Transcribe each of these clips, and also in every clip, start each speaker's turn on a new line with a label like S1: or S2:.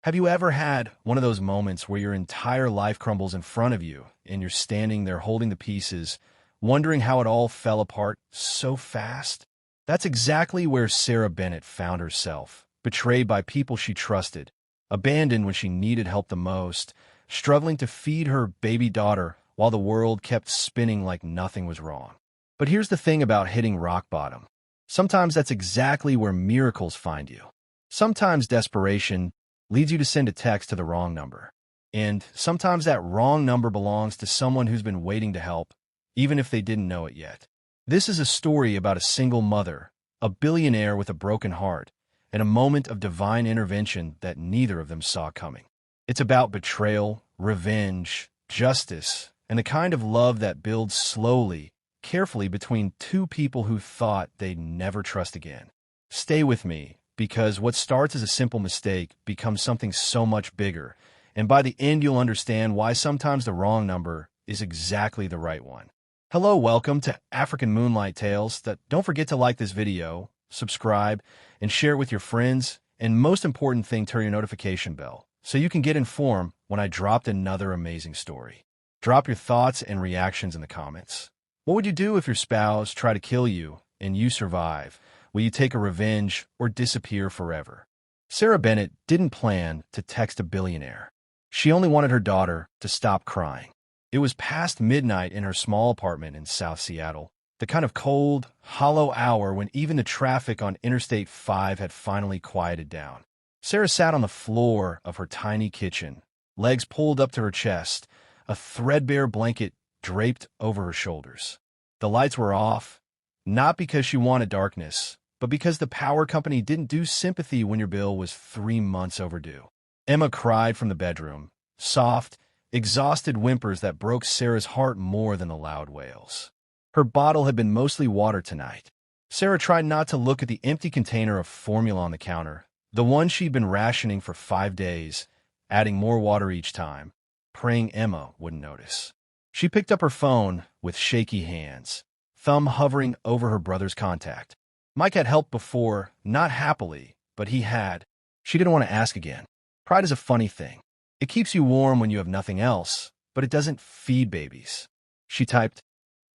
S1: Have you ever had one of those moments where your entire life crumbles in front of you and you're standing there holding the pieces, wondering how it all fell apart so fast? That's exactly where Sarah Bennett found herself, betrayed by people she trusted, abandoned when she needed help the most, struggling to feed her baby daughter while the world kept spinning like nothing was wrong. But here's the thing about hitting rock bottom. Sometimes that's exactly where miracles find you. Sometimes desperation leads you to send a text to the wrong number. And sometimes that wrong number belongs to someone who's been waiting to help, even if they didn't know it yet. This is a story about a single mother, a billionaire with a broken heart, and a moment of divine intervention that neither of them saw coming. It's about betrayal, revenge, justice, and the kind of love that builds slowly, carefully between two people who thought they'd never trust again. Stay with me, because what starts as a simple mistake becomes something so much bigger, and by the end you'll understand why sometimes the wrong number is exactly the right one. Hello, welcome to African Moonlight Tales. Don't forget to like this video, subscribe, and share it with your friends, and most important thing, turn your notification bell, so you can get informed when I dropped another amazing story. Drop your thoughts and reactions in the comments. What would you do if your spouse tried to kill you and you survive? Will you take a revenge or disappear forever? Sarah Bennett didn't plan to text a billionaire. She only wanted her daughter to stop crying. It was past midnight in her small apartment in South Seattle, the kind of cold, hollow hour when even the traffic on Interstate 5 had finally quieted down. Sarah sat on the floor of her tiny kitchen, legs pulled up to her chest, a threadbare blanket draped over her shoulders. The lights were off, not because she wanted darkness, but because the power company didn't do sympathy when your bill was 3 months overdue. Emma cried from the bedroom, soft, exhausted whimpers that broke Sarah's heart more than the loud wails. Her bottle had been mostly water tonight. Sarah tried not to look at the empty container of formula on the counter, the one she'd been rationing for 5 days, adding more water each time, praying Emma wouldn't notice. She picked up her phone with shaky hands, thumb hovering over her brother's contact. Mike had helped before, not happily, but he had. She didn't want to ask again. Pride is a funny thing. It keeps you warm when you have nothing else, but it doesn't feed babies. She typed,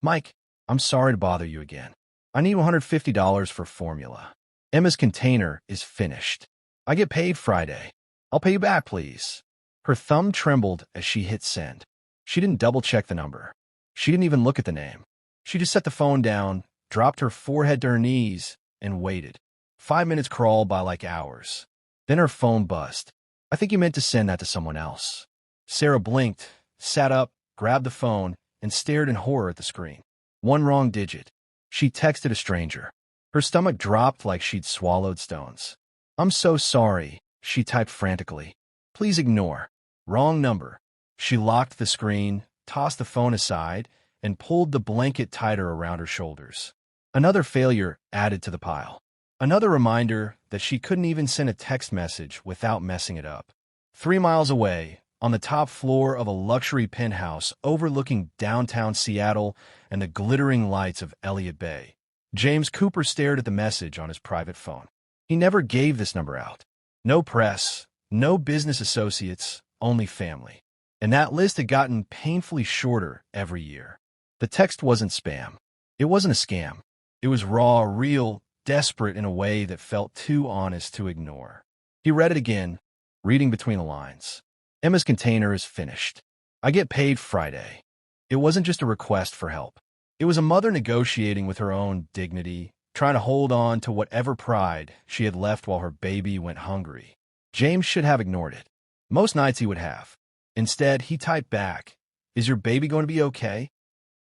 S1: "Mike, I'm sorry to bother you again. I need $150 for formula. Emma's container is finished. I get paid Friday. I'll pay you back, please." Her thumb trembled as she hit send. She didn't double-check the number. She didn't even look at the name. She just set the phone down, dropped her forehead to her knees, and waited. 5 minutes crawled by like hours. Then her phone buzzed. "I think you meant to send that to someone else." Sarah blinked, sat up, grabbed the phone, and stared in horror at the screen. One wrong digit. She texted a stranger. Her stomach dropped like she'd swallowed stones. "I'm so sorry," she typed frantically. "Please ignore." Wrong number. She locked the screen, tossed the phone aside, and pulled the blanket tighter around her shoulders. Another failure added to the pile. Another reminder that she couldn't even send a text message without messing it up. 3 miles away, on the top floor of a luxury penthouse overlooking downtown Seattle and the glittering lights of Elliott Bay, James Cooper stared at the message on his private phone. He never gave this number out. No press, no business associates, only family. And that list had gotten painfully shorter every year. The text wasn't spam. It wasn't a scam. It was raw, real, desperate in a way that felt too honest to ignore. He read it again, reading between the lines. "Emma's container is finished. I get paid Friday." It wasn't just a request for help. It was a mother negotiating with her own dignity, trying to hold on to whatever pride she had left while her baby went hungry. James should have ignored it. Most nights he would have. Instead, he typed back, "Is your baby going to be okay?"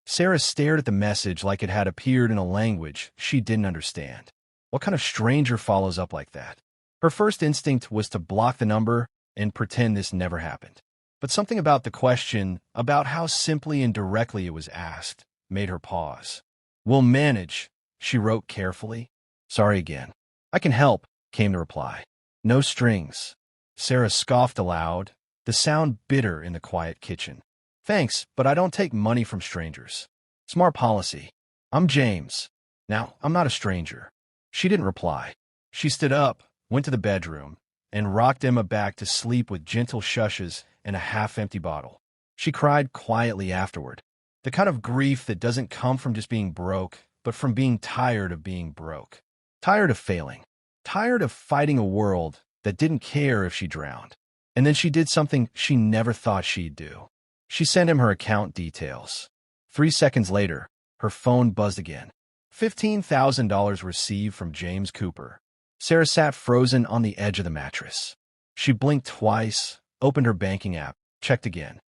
S1: Sarah stared at the message like it had appeared in a language she didn't understand. What kind of stranger follows up like that? Her first instinct was to block the number and pretend this never happened. But something about the question, about how simply and directly it was asked, made her pause. "We'll manage," she wrote carefully. "Sorry again." "I can help," came the reply. "No strings." Sarah scoffed aloud, the sound bitter in the quiet kitchen. "Thanks, but I don't take money from strangers." "Smart policy. I'm James." "Now, I'm not a stranger." She didn't reply. She stood up, went to the bedroom, and rocked Emma back to sleep with gentle shushes and a half-empty bottle. She cried quietly afterward, the kind of grief that doesn't come from just being broke, but from being tired of being broke. Tired of failing. Tired of fighting a world that didn't care if she drowned. And then she did something she never thought she'd do. She sent him her account details. 3 seconds later, her phone buzzed again. $15,000 received from James Cooper. Sarah sat frozen on the edge of the mattress. She blinked twice, opened her banking app, checked again.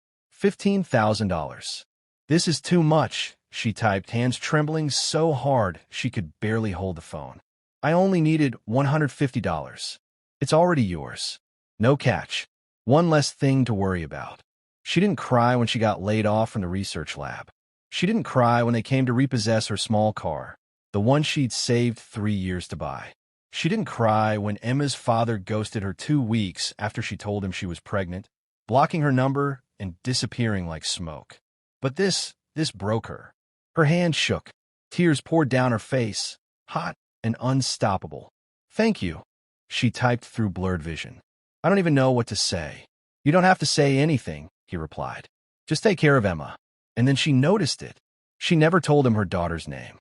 S1: $15,000. This is too much, she typed, hands trembling so hard she could barely hold the phone. I only needed $150. It's already yours. No catch. One less thing to worry about. She didn't cry when she got laid off from the research lab. She didn't cry when they came to repossess her small car, the one she'd saved 3 years to buy. She didn't cry when Emma's father ghosted her 2 weeks after she told him she was pregnant, blocking her number and disappearing like smoke. But this broke her. Her hand shook. Tears poured down her face, hot and unstoppable. Thank you, she typed through blurred vision. I don't even know what to say. You don't have to say anything, he replied. Just take care of Emma. And then she noticed it. She never told him her daughter's name.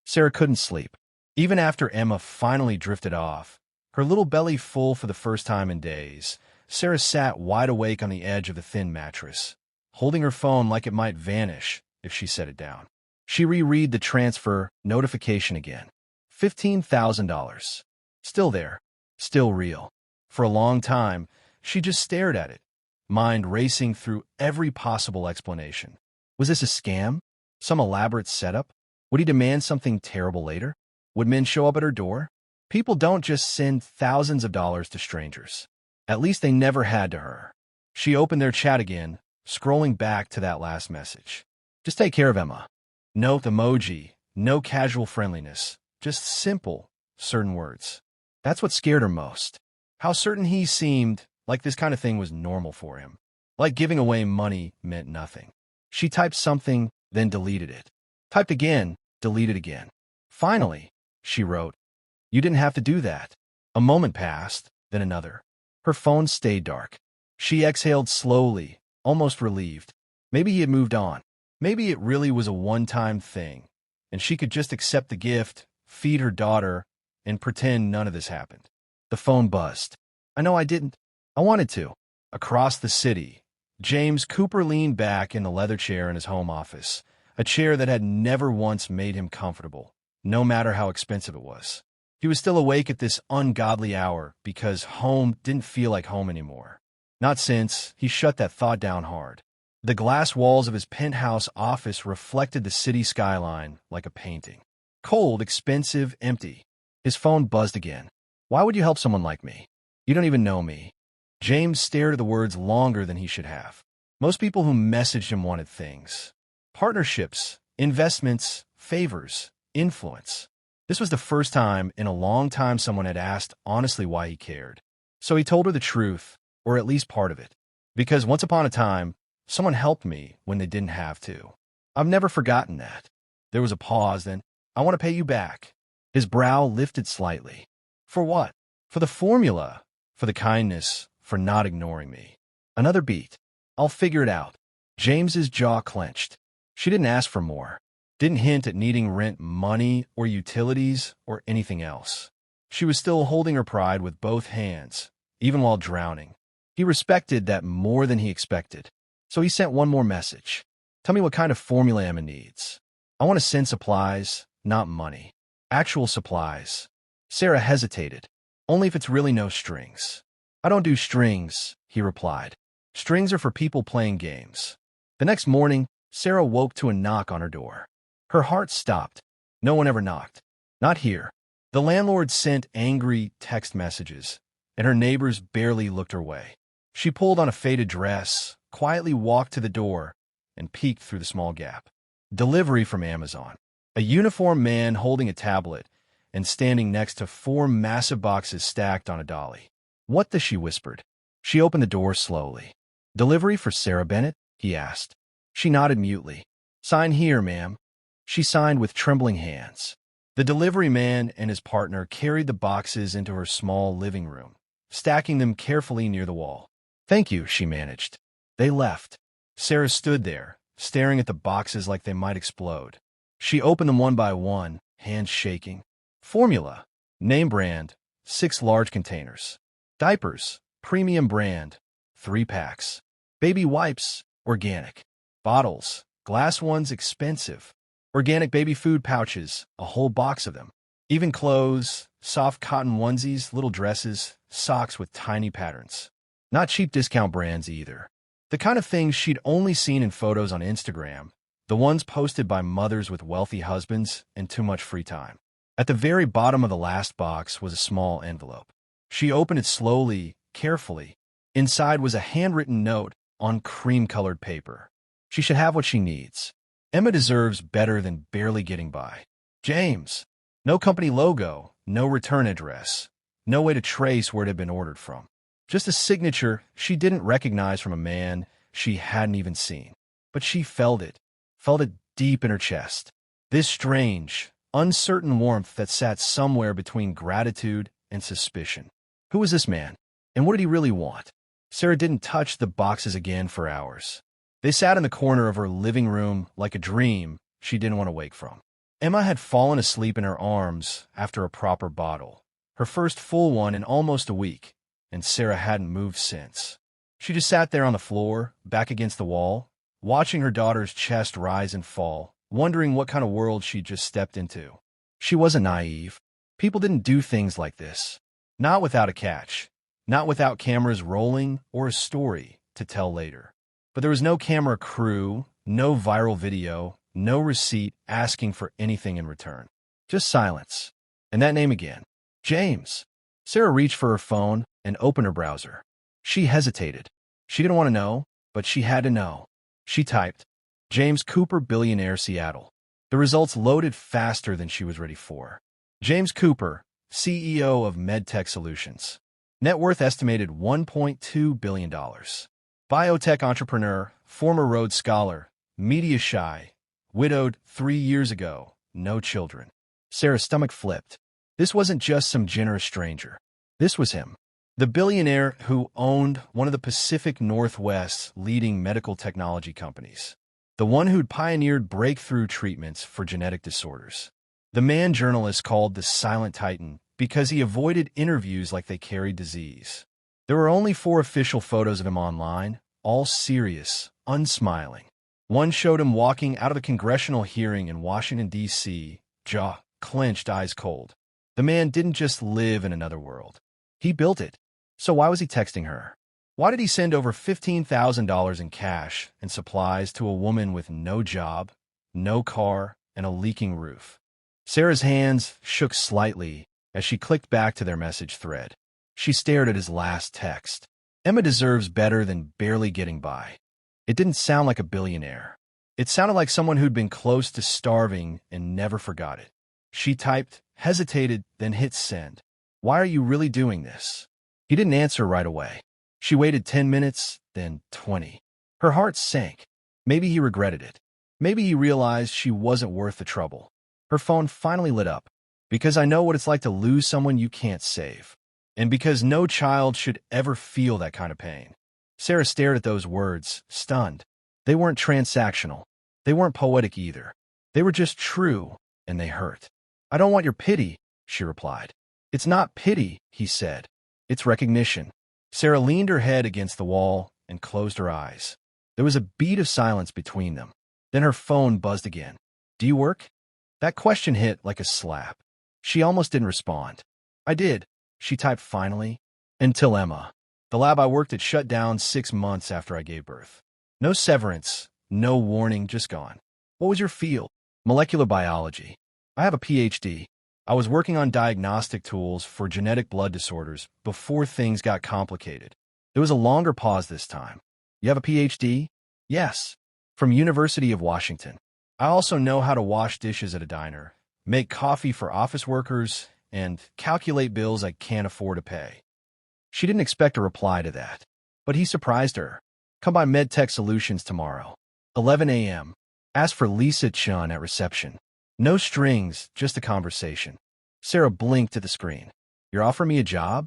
S1: Sarah couldn't sleep. Even after Emma finally drifted off, her little belly full for the first time in days, Sarah sat wide awake on the edge of the thin mattress, holding her phone like it might vanish if she set it down. She reread the transfer notification again. $15,000. Still there. Still real. For a long time, she just stared at it, mind racing through every possible explanation. Was this a scam? Some elaborate setup? Would he demand something terrible later? Would men show up at her door? People don't just send thousands of dollars to strangers. At least they never had to her. She opened their chat again, scrolling back to that last message. Just take care of Emma. No emoji, no casual friendliness, just simple, certain words. That's what scared her most. How certain he seemed, like this kind of thing was normal for him. Like giving away money meant nothing. She typed something, then deleted it. Typed again, deleted again. Finally, she wrote, "You didn't have to do that." A moment passed, then another. Her phone stayed dark. She exhaled slowly, almost relieved. Maybe he had moved on. Maybe it really was a one-time thing, and she could just accept the gift, feed her daughter, and pretend none of this happened. The phone buzzed. I know I didn't. I wanted to. Across the city, James Cooper leaned back in the leather chair in his home office, a chair that had never once made him comfortable, no matter how expensive it was. He was still awake at this ungodly hour because home didn't feel like home anymore. Not since he shut that thought down hard. The glass walls of his penthouse office reflected the city skyline like a painting. Cold, expensive, empty. His phone buzzed again. Why would you help someone like me? You don't even know me. James stared at the words longer than he should have. Most people who messaged him wanted things. Partnerships, investments, favors, influence. This was the first time in a long time someone had asked honestly why he cared. So he told her the truth, or at least part of it. Because once upon a time, someone helped me when they didn't have to. I've never forgotten that. There was a pause, then, I want to pay you back. His brow lifted slightly. For what? For the formula. For the kindness. For not ignoring me. Another beat. I'll figure it out. James's jaw clenched. She didn't ask for more. Didn't hint at needing rent money or utilities or anything else. She was still holding her pride with both hands, even while drowning. He respected that more than he expected. So he sent one more message. Tell me what kind of formula Emma needs. I want to send supplies, not money. Actual supplies. Sarah hesitated. Only if it's really no strings. I don't do strings, he replied. Strings are for people playing games. The next morning, Sarah woke to a knock on her door. Her heart stopped. No one ever knocked. Not here. The landlord sent angry text messages, and her neighbors barely looked her way. She pulled on a faded dress, quietly walked to the door, and peeked through the small gap. Delivery from Amazon. A uniformed man holding a tablet and standing next to 4 massive boxes stacked on a dolly. What the? She whispered. She opened the door slowly. Delivery for Sarah Bennett? He asked. She nodded mutely. Sign here, ma'am. She signed with trembling hands. The delivery man and his partner carried the boxes into her small living room, stacking them carefully near the wall. "Thank you," she managed. They left. Sarah stood there, staring at the boxes like they might explode. She opened them one by one, hands shaking. Formula, name brand, 6 large containers. Diapers, premium brand, 3 packs. Baby wipes, organic. Bottles, glass ones expensive. Organic baby food pouches, a whole box of them. Even clothes, soft cotton onesies, little dresses, socks with tiny patterns. Not cheap discount brands either. The kind of things she'd only seen in photos on Instagram, the ones posted by mothers with wealthy husbands and too much free time. At the very bottom of the last box was a small envelope. She opened it slowly, carefully. Inside was a handwritten note on cream-colored paper. She should have what she needs. Emma deserves better than barely getting by. James. No company logo, no return address, no way to trace where it had been ordered from. Just a signature she didn't recognize from a man she hadn't even seen. But she felt it deep in her chest. This strange, uncertain warmth that sat somewhere between gratitude and suspicion. Who was this man? And what did he really want? Sarah didn't touch the boxes again for hours. They sat in the corner of her living room like a dream she didn't want to wake from. Emma had fallen asleep in her arms after a proper bottle, her first full one in almost a week, and Sarah hadn't moved since. She just sat there on the floor, back against the wall, watching her daughter's chest rise and fall, wondering what kind of world she'd just stepped into. She wasn't naive. People didn't do things like this. Not without a catch. Not without cameras rolling or a story to tell later. But there was no camera crew, no viral video, no receipt asking for anything in return. Just silence. And that name again. James. Sarah reached for her phone and opened her browser. She hesitated. She didn't want to know, but she had to know. She typed, James Cooper, Billionaire, Seattle. The results loaded faster than she was ready for. James Cooper, CEO of MedTech Solutions. Net worth estimated $1.2 billion. Biotech entrepreneur, former Rhodes Scholar, media shy, widowed 3 years ago, no children. Sarah's stomach flipped. This wasn't just some generous stranger. This was him. The billionaire who owned one of the Pacific Northwest's leading medical technology companies. The one who'd pioneered breakthrough treatments for genetic disorders. The man journalists called the Silent Titan because he avoided interviews like they carried disease. There were only 4 official photos of him online, all serious, unsmiling. One showed him walking out of a congressional hearing in Washington, D.C., jaw clenched, eyes cold. The man didn't just live in another world. He built it. So why was he texting her? Why did he send over $15,000 in cash and supplies to a woman with no job, no car, and a leaking roof? Sarah's hands shook slightly as she clicked back to their message thread. She stared at his last text. Emma deserves better than barely getting by. It didn't sound like a billionaire. It sounded like someone who'd been close to starving and never forgot it. She typed, hesitated, then hit send. Why are you really doing this? He didn't answer right away. She waited 10 minutes, then 20. Her heart sank. Maybe he regretted it. Maybe he realized she wasn't worth the trouble. Her phone finally lit up. Because I know what it's like to lose someone you can't save. And because no child should ever feel that kind of pain. Sarah stared at those words, stunned. They weren't transactional. They weren't poetic either. They were just true, and they hurt. I don't want your pity, she replied. It's not pity, he said. It's recognition. Sarah leaned her head against the wall and closed her eyes. There was a beat of silence between them. Then her phone buzzed again. Do you work? That question hit like a slap. She almost didn't respond. I did, she typed finally. Until Emma. The lab I worked at shut down 6 months after I gave birth. No severance, no warning, just gone. What was your field? Molecular biology. I have a PhD. I was working on diagnostic tools for genetic blood disorders before things got complicated. There was a longer pause this time. You have a PhD? Yes. From University of Washington. I also know how to wash dishes at a diner, make coffee for office workers, and calculate bills I can't afford to pay. She didn't expect a reply to that. But he surprised her. Come by MedTech Solutions tomorrow. 11 a.m. Ask for Lisa Chun at reception. No strings, just a conversation. Sarah blinked at the screen. You're offering me a job?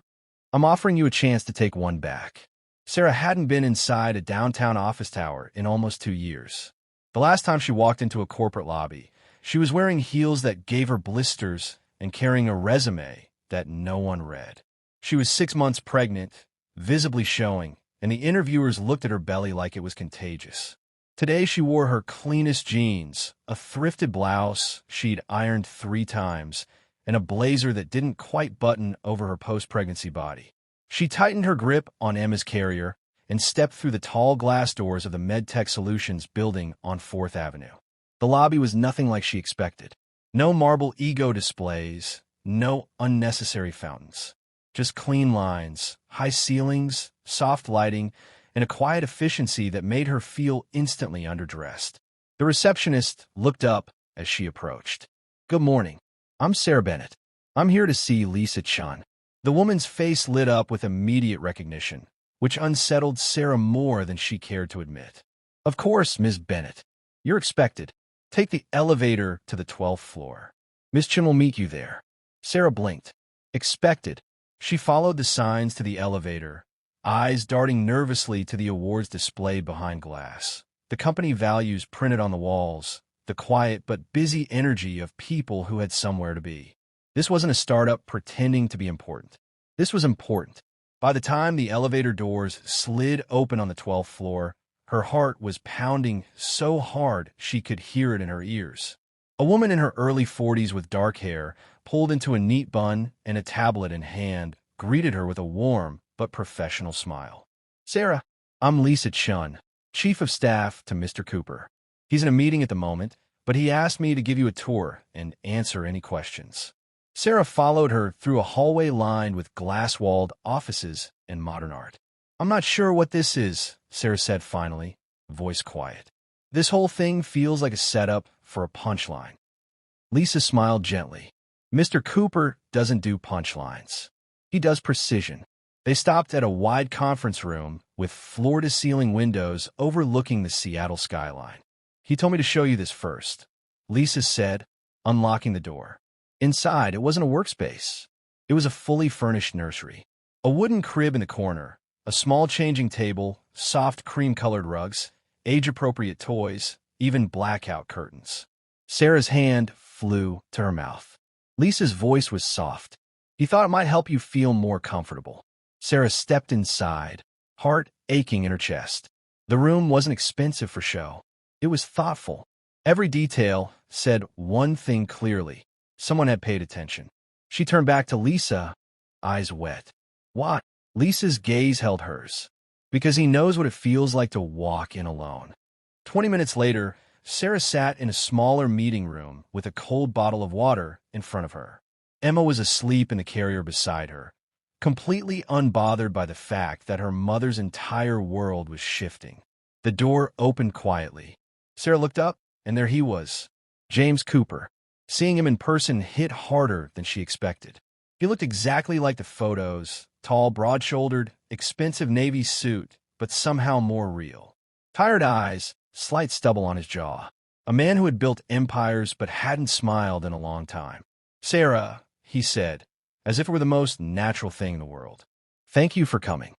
S1: I'm offering you a chance to take one back. Sarah hadn't been inside a downtown office tower in almost 2 years. The last time she walked into a corporate lobby, she was wearing heels that gave her blisters and carrying a resume that no one read. She was 6 months pregnant, visibly showing, and the interviewers looked at her belly like it was contagious. Today she wore her cleanest jeans, a thrifted blouse she'd ironed 3 times, and a blazer that didn't quite button over her post-pregnancy body. She tightened her grip on Emma's carrier and stepped through the tall glass doors of the MedTech Solutions building on 4th Avenue. The lobby was nothing like she expected. No marble ego displays, no unnecessary fountains. Just clean lines, high ceilings, soft lighting, and a quiet efficiency that made her feel instantly underdressed. The receptionist looked up as she approached. "Good morning. I'm Sarah Bennett. I'm here to see Lisa Chun." The woman's face lit up with immediate recognition, which unsettled Sarah more than she cared to admit. "Of course, Ms. Bennett. You're expected. Take the elevator to the 12th floor. Miss Chun will meet you there." Sarah blinked. Expected. She followed the signs to the elevator, eyes darting nervously to the awards displayed behind glass. The company values printed on the walls, the quiet but busy energy of people who had somewhere to be. This wasn't a startup pretending to be important. This was important. By the time the elevator doors slid open on the 12th floor, her heart was pounding so hard she could hear it in her ears. A woman in her early 40s with dark hair, pulled into a neat bun and a tablet in hand, greeted her with a warm but professional smile. "Sarah, I'm Lisa Chun, Chief of Staff to Mr. Cooper. He's in a meeting at the moment, but he asked me to give you a tour and answer any questions." Sarah followed her through a hallway lined with glass-walled offices and modern art. "I'm not sure what this is," Sarah said finally, voice quiet. "This whole thing feels like a setup for a punchline." Lisa smiled gently. "Mr. Cooper doesn't do punchlines. He does precision." They stopped at a wide conference room with floor-to-ceiling windows overlooking the Seattle skyline. "He told me to show you this first," Lisa said, unlocking the door. Inside, it wasn't a workspace. It was a fully furnished nursery. A wooden crib in the corner, a small changing table, soft cream-colored rugs, age-appropriate toys, even blackout curtains. Sarah's hand flew to her mouth. Lisa's voice was soft. "He thought it might help you feel more comfortable." Sarah stepped inside, heart aching in her chest. The room wasn't expensive for show. It was thoughtful. Every detail said one thing clearly. Someone had paid attention. She turned back to Lisa, eyes wet. "What?" Lisa's gaze held hers. "Because he knows what it feels like to walk in alone." 20 minutes later, Sarah sat in a smaller meeting room with a cold bottle of water in front of her. Emma was asleep in the carrier beside her, completely unbothered by the fact that her mother's entire world was shifting. The door opened quietly. Sarah looked up, and there he was, James Cooper. Seeing him in person hit harder than she expected. He looked exactly like the photos, tall, broad-shouldered, expensive navy suit, but somehow more real. Tired eyes, slight stubble on his jaw. A man who had built empires but hadn't smiled in a long time. "Sarah," he said, as if it were the most natural thing in the world. "Thank you for coming."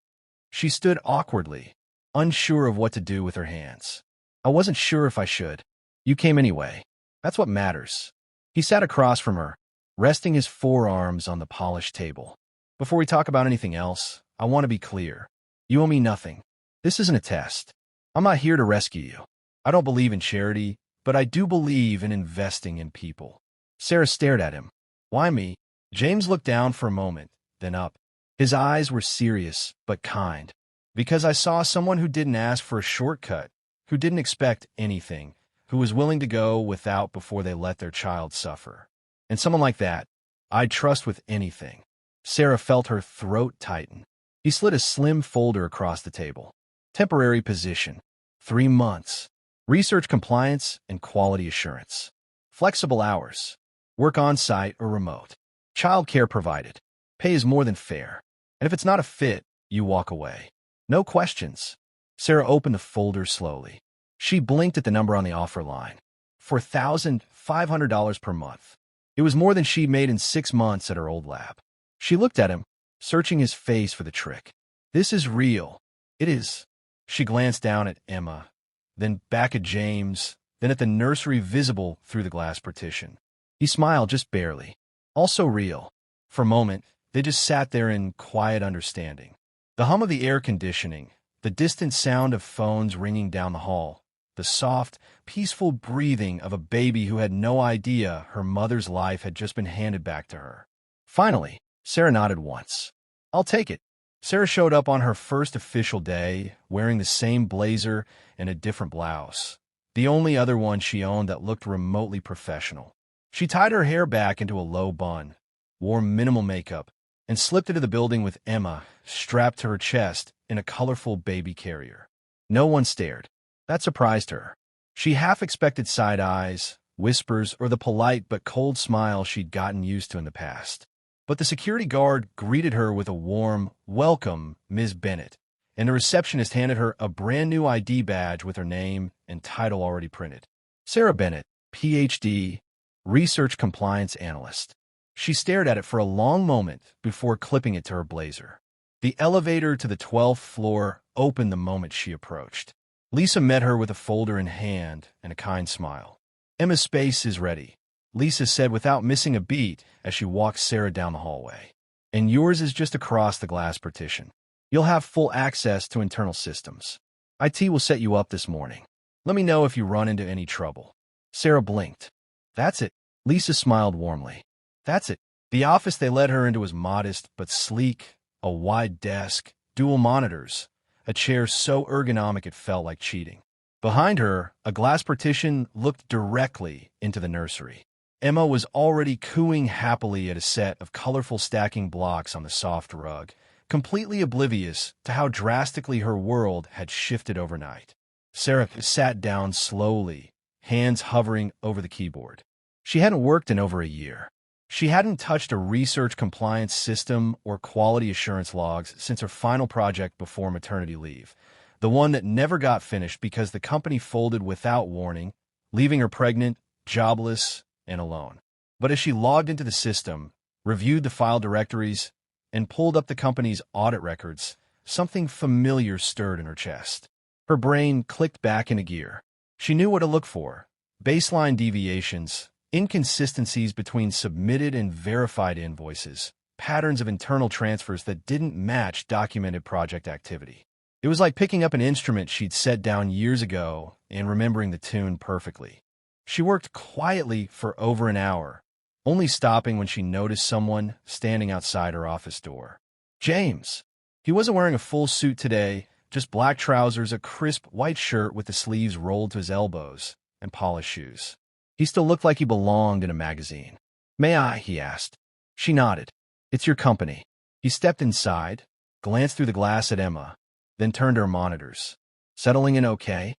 S1: She stood awkwardly, unsure of what to do with her hands. "I wasn't sure if I should. You came anyway. That's what matters." He sat across from her, resting his forearms on the polished table. "Before we talk about anything else, I want to be clear. You owe me nothing. This isn't a test. I'm not here to rescue you. I don't believe in charity, but I do believe in investing in people." Sarah stared at him. "Why me?" James looked down for a moment, then up. His eyes were serious, but kind. "Because I saw someone who didn't ask for a shortcut, who didn't expect anything, who was willing to go without before they let their child suffer. And someone like that, I'd trust with anything." Sarah felt her throat tighten. He slid a slim folder across the table. Temporary position. 3 months. Research compliance and quality assurance. Flexible hours. Work on-site or remote. Child care provided. Pay is more than fair. And if it's not a fit, you walk away. No questions. Sarah opened the folder slowly. She blinked at the number on the offer line. $4,500 per month. It was more than she'd made in 6 months at her old lab. She looked at him, searching his face for the trick. This is real. It is. She glanced down at Emma, then back at James, then at the nursery visible through the glass partition. He smiled just barely. Also real. For a moment, they just sat there in quiet understanding. The hum of the air conditioning, the distant sound of phones ringing down the hall, the soft, peaceful breathing of a baby who had no idea her mother's life had just been handed back to her. Finally, Sarah nodded once. I'll take it. Sarah showed up on her first official day, wearing the same blazer and a different blouse, the only other one she owned that looked remotely professional. She tied her hair back into a low bun, wore minimal makeup, and slipped into the building with Emma, strapped to her chest in a colorful baby carrier. No one stared. That surprised her. She half expected side eyes, whispers, or the polite but cold smile she'd gotten used to in the past. But the security guard greeted her with a warm, "Welcome, Ms. Bennett," and the receptionist handed her a brand new ID badge with her name and title already printed. Sarah Bennett, Ph.D., Research Compliance Analyst. She stared at it for a long moment before clipping it to her blazer. The elevator to the 12th floor opened the moment she approached. Lisa met her with a folder in hand and a kind smile. "Emma's space is ready," Lisa said without missing a beat as she walked Sarah down the hallway. "And yours is just across the glass partition. You'll have full access to internal systems. IT will set you up this morning. Let me know if you run into any trouble." Sarah blinked. "That's it." Lisa smiled warmly. "That's it." The office they led her into was modest but sleek, a wide desk, dual monitors, a chair so ergonomic it felt like cheating. Behind her, a glass partition looked directly into the nursery. Emma was already cooing happily at a set of colorful stacking blocks on the soft rug, completely oblivious to how drastically her world had shifted overnight. Sarah sat down slowly, hands hovering over the keyboard. She hadn't worked in over a year. She hadn't touched a research compliance system or quality assurance logs since her final project before maternity leave, the one that never got finished because the company folded without warning, leaving her pregnant, jobless, and alone. But as she logged into the system, reviewed the file directories, and pulled up the company's audit records, something familiar stirred in her chest. Her brain clicked back into gear. She knew what to look for: baseline deviations, inconsistencies between submitted and verified invoices, patterns of internal transfers that didn't match documented project activity. It was like picking up an instrument she'd set down years ago and remembering the tune perfectly. She worked quietly for over an hour, only stopping when she noticed someone standing outside her office door. James. He wasn't wearing a full suit today, just black trousers, a crisp white shirt with the sleeves rolled to his elbows, and polished shoes. He still looked like he belonged in a magazine. "May I?" he asked. She nodded. "It's your company." He stepped inside, glanced through the glass at Emma, then turned to her monitors. "Settling in okay?"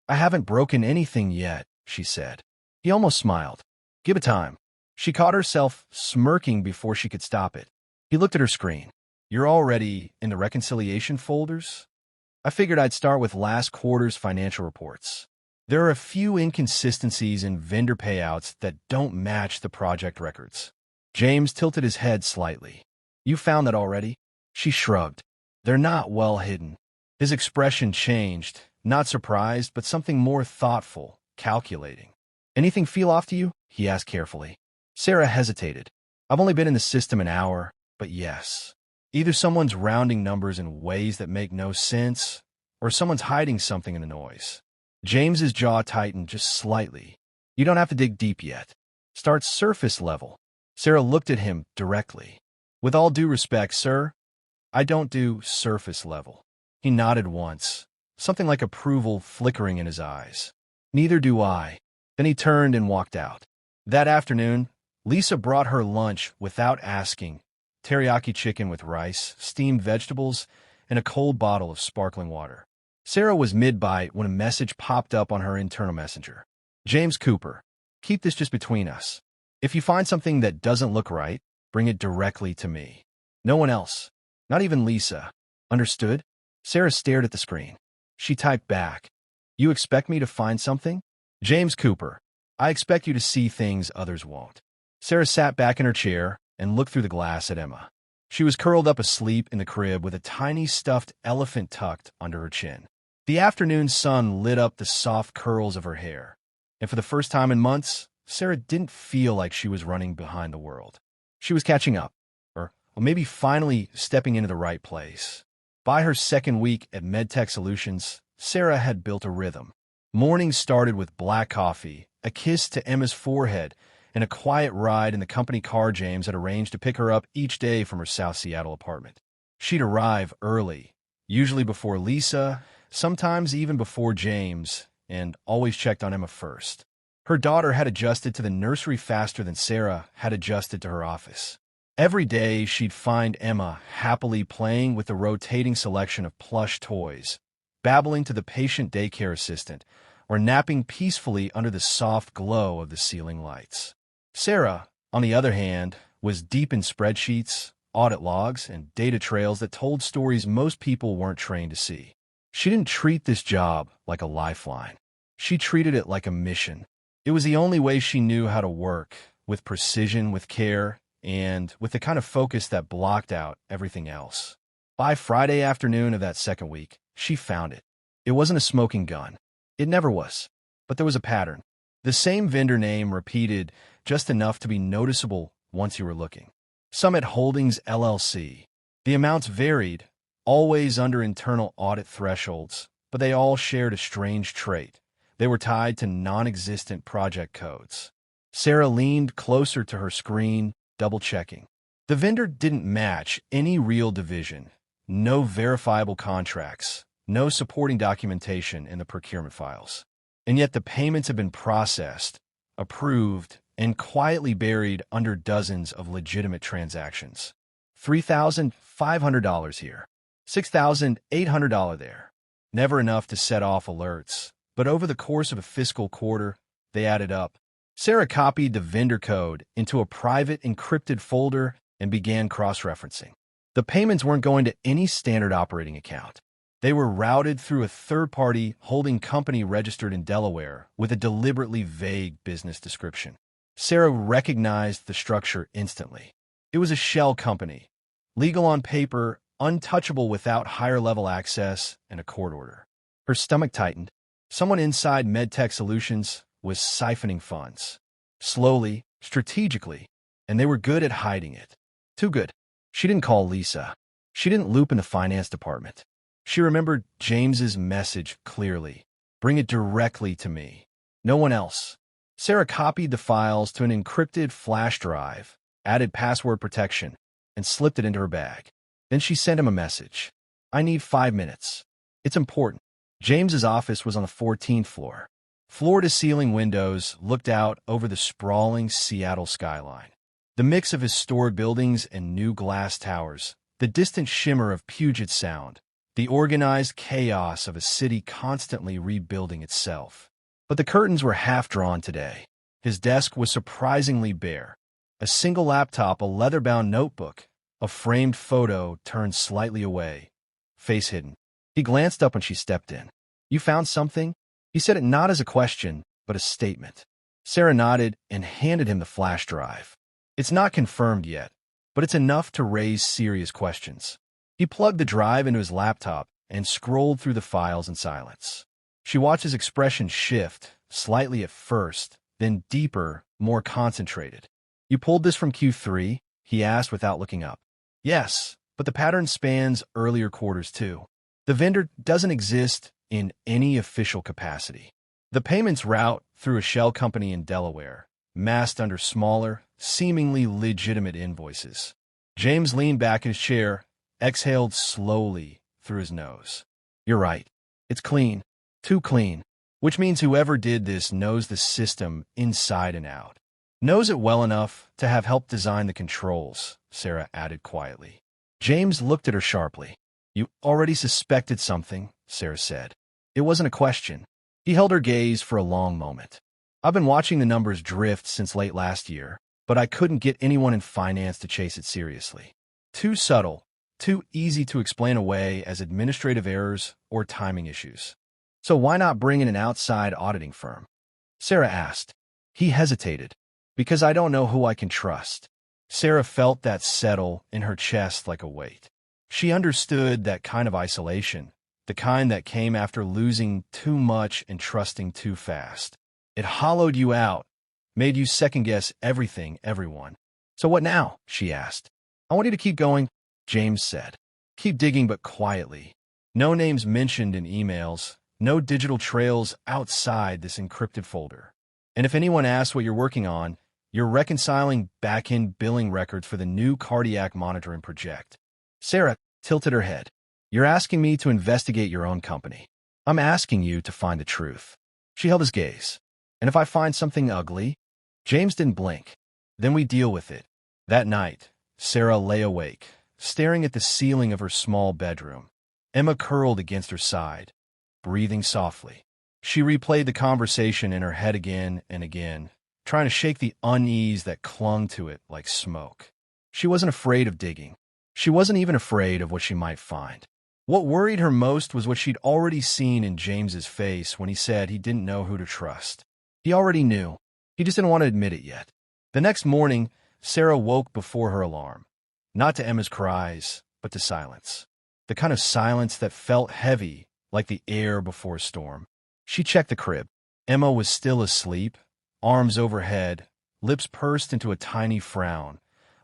S1: "I haven't broken anything yet," she said. He almost smiled. "Give it time." She caught herself smirking before she could stop it. He looked at her screen. "You're already in the reconciliation folders?" "I figured I'd start with last quarter's financial reports. There are a few inconsistencies in vendor payouts that don't match the project records." James tilted his head slightly. "You found that already?" She shrugged. "They're not well hidden." His expression changed, not surprised, but something more thoughtful, calculating. "Anything feel off to you?" he asked carefully. Sarah hesitated. "I've only been in the system an hour, but yes. Either someone's rounding numbers in ways that make no sense, or someone's hiding something in the noise." James's jaw tightened just slightly. "You don't have to dig deep yet. Start surface level." Sarah looked at him directly. "With all due respect, sir, I don't do surface level." He nodded once, something like approval flickering in his eyes. "Neither do I." Then he turned and walked out. That afternoon, Lisa brought her lunch without asking: teriyaki chicken with rice, steamed vegetables, and a cold bottle of sparkling water. Sarah was mid-bite when a message popped up on her internal messenger. "James Cooper, keep this just between us. If you find something that doesn't look right, bring it directly to me. No one else. Not even Lisa. Understood?" Sarah stared at the screen. She typed back, "You expect me to find something? James Cooper, I expect you to see things others won't." Sarah sat back in her chair and looked through the glass at Emma. She was curled up asleep in the crib with a tiny stuffed elephant tucked under her chin. The afternoon sun lit up the soft curls of her hair, and for the first time in months, Sarah didn't feel like she was running behind the world. She was catching up, or maybe finally stepping into the right place. By her second week at MedTech Solutions, Sarah had built a rhythm. Mornings started with black coffee, a kiss to Emma's forehead, and a quiet ride in the company car James had arranged to pick her up each day from her South Seattle apartment. She'd arrive early, usually before Lisa, sometimes even before James, and always checked on Emma first. Her daughter had adjusted to the nursery faster than Sarah had adjusted to her office. Every day, she'd find Emma happily playing with the rotating selection of plush toys, babbling to the patient daycare assistant, or napping peacefully under the soft glow of the ceiling lights. Sarah, on the other hand, was deep in spreadsheets, audit logs, and data trails that told stories most people weren't trained to see. She didn't treat this job like a lifeline. She treated it like a mission. It was the only way she knew how to work, with precision, with care, and with the kind of focus that blocked out everything else. By Friday afternoon of that second week, she found it. It wasn't a smoking gun. It never was. But there was a pattern. The same vendor name repeated just enough to be noticeable once you were looking. Summit Holdings LLC. The amounts varied, always under internal audit thresholds, but they all shared a strange trait. They were tied to non-existent project codes. Sarah leaned closer to her screen, double-checking. The vendor didn't match any real division, no verifiable contracts, no supporting documentation in the procurement files. And yet the payments had been processed, approved, and quietly buried under dozens of legitimate transactions. $3,500 here. $6,800 there. Never enough to set off alerts, but over the course of a fiscal quarter, they added up. Sarah copied the vendor code into a private encrypted folder and began cross-referencing. The payments weren't going to any standard operating account. They were routed through a third-party holding company registered in Delaware with a deliberately vague business description. Sarah recognized the structure instantly. It was a shell company, legal on paper, untouchable without higher-level access and a court order. Her stomach tightened. Someone inside MedTech Solutions was siphoning funds. Slowly, strategically, and they were good at hiding it. Too good. She didn't call Lisa. She didn't loop in the finance department. She remembered James's message clearly. Bring it directly to me. No one else. Sarah copied the files to an encrypted flash drive, added password protection, and slipped it into her bag. Then she sent him a message. I need 5 minutes. It's important. James's office was on the 14th floor. Floor-to-ceiling windows looked out over the sprawling Seattle skyline. The mix of historic buildings and new glass towers, the distant shimmer of Puget Sound, the organized chaos of a city constantly rebuilding itself. But the curtains were half-drawn today. His desk was surprisingly bare. A single laptop, a leather-bound notebook, a framed photo turned slightly away, face hidden. He glanced up when she stepped in. You found something? He said it not as a question, but a statement. Sarah nodded and handed him the flash drive. It's not confirmed yet, but it's enough to raise serious questions. He plugged the drive into his laptop and scrolled through the files in silence. She watched his expression shift, slightly at first, then deeper, more concentrated. You pulled this from Q3? He asked without looking up. Yes, but the pattern spans earlier quarters too. The vendor doesn't exist in any official capacity. The payments route through a shell company in Delaware, masked under smaller, seemingly legitimate invoices. James leaned back in his chair, exhaled slowly through his nose. You're right. It's clean. Too clean. Which means whoever did this knows the system inside and out. Knows it well enough to have helped design the controls, Sarah added quietly. James looked at her sharply. You already suspected something, Sarah said. It wasn't a question. He held her gaze for a long moment. I've been watching the numbers drift since late last year, but I couldn't get anyone in finance to chase it seriously. Too subtle, too easy to explain away as administrative errors or timing issues. So why not bring in an outside auditing firm? Sarah asked. He hesitated. Because I don't know who I can trust. Sarah felt that settle in her chest like a weight. She understood that kind of isolation, the kind that came after losing too much and trusting too fast. It hollowed you out, made you second-guess everything, everyone. "So what now?" she asked. "I want you to keep going," James said. "Keep digging, but quietly. No names mentioned in emails, no digital trails outside this encrypted folder. And if anyone asks what you're working on, you're reconciling back-end billing records for the new cardiac monitoring project." Sarah tilted her head. "You're asking me to investigate your own company. I'm asking you to find the truth." She held his gaze. "And if I find something ugly?" James didn't blink. "Then we deal with it." That night, Sarah lay awake, staring at the ceiling of her small bedroom. Emma curled against her side, breathing softly. She replayed the conversation in her head again and again, trying to shake the unease that clung to it like smoke. She wasn't afraid of digging. She wasn't even afraid of what she might find. What worried her most was what she'd already seen in James's face when he said he didn't know who to trust. He already knew. He just didn't want to admit it yet. The next morning, Sarah woke before her alarm. Not to Emma's cries, but to silence. The kind of silence that felt heavy, like the air before a storm. She checked the crib. Emma was still asleep, arms overhead, lips pursed into a tiny frown,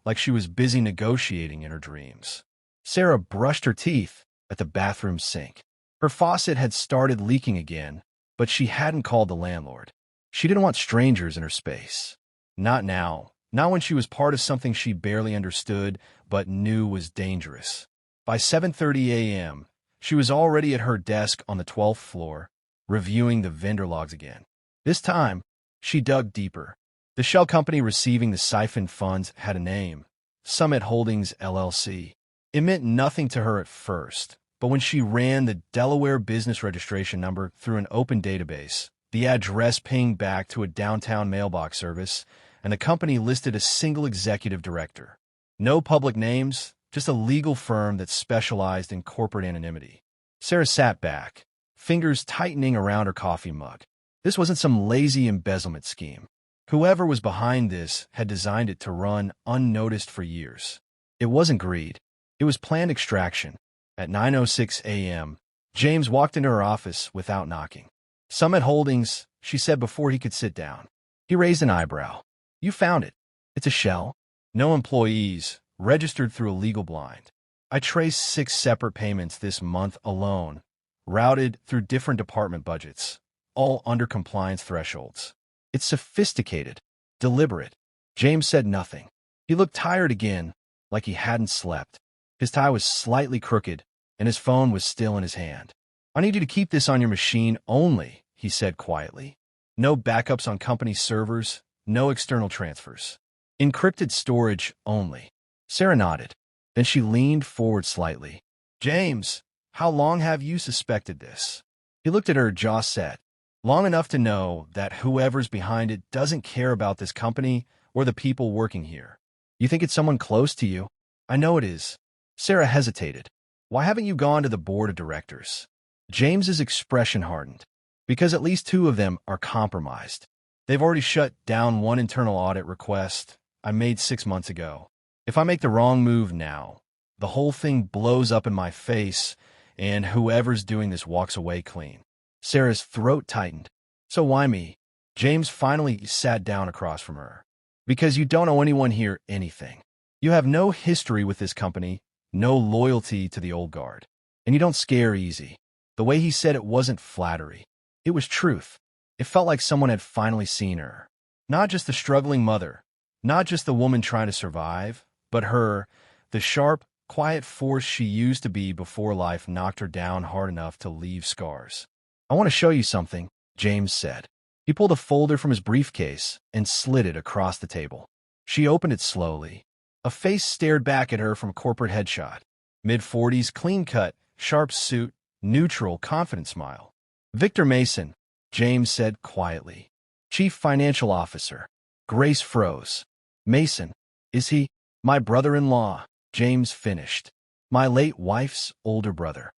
S1: like she was busy negotiating in her dreams. Sarah brushed her teeth at the bathroom sink. Her faucet had started leaking again, but she hadn't called the landlord. She didn't want strangers in her space. Not now. Not when she was part of something she barely understood, but knew was dangerous. By 7:30 a.m., she was already at her desk on the 12th floor, reviewing the vendor logs again. This time, she dug deeper. The shell company receiving the siphoned funds had a name, Summit Holdings, LLC. It meant nothing to her at first, but when she ran the Delaware business registration number through an open database, the address pinged back to a downtown mailbox service, and the company listed a single executive director. No public names, just a legal firm that specialized in corporate anonymity. Sarah sat back, fingers tightening around her coffee mug. This wasn't some lazy embezzlement scheme. Whoever was behind this had designed it to run unnoticed for years. It wasn't greed. It was planned extraction. At 9:06 a.m., James walked into her office without knocking. "Summit Holdings," she said before he could sit down. He raised an eyebrow. "You found it. It's a shell. No employees, registered through a legal blind. I traced 6 separate payments this month alone, routed through different department budgets, all under compliance thresholds. It's sophisticated, deliberate." James said nothing. He looked tired again, like he hadn't slept. His tie was slightly crooked, and his phone was still in his hand. "I need you to keep this on your machine only," he said quietly. "No backups on company servers, no external transfers. Encrypted storage only." Sarah nodded. Then she leaned forward slightly. "James, how long have you suspected this?" He looked at her, jaw set. "Long enough to know that whoever's behind it doesn't care about this company or the people working here. You think it's someone close to you?" "I know it is." Sarah hesitated. "Why haven't you gone to the board of directors?" James's expression hardened. "Because at least 2 of them are compromised. They've already shut down one internal audit request I made 6 months ago. If I make the wrong move now, the whole thing blows up in my face, and whoever's doing this walks away clean." Sarah's throat tightened. "So why me?" James finally sat down across from her. "Because you don't owe anyone here anything. You have no history with this company, no loyalty to the old guard, and you don't scare easy." The way he said it wasn't flattery. It was truth. It felt like someone had finally seen her. Not just the struggling mother, not just the woman trying to survive, but her, the sharp, quiet force she used to be before life knocked her down hard enough to leave scars. "I want to show you something," James said. He pulled a folder from his briefcase and slid it across the table. She opened it slowly. A face stared back at her from a corporate headshot. Mid-40s, clean-cut, sharp suit, neutral, confident smile. "Victor Mason," James said quietly. "Chief Financial Officer." Grace froze. "Mason, is he?" "My brother-in-law," James finished. "My late wife's older brother."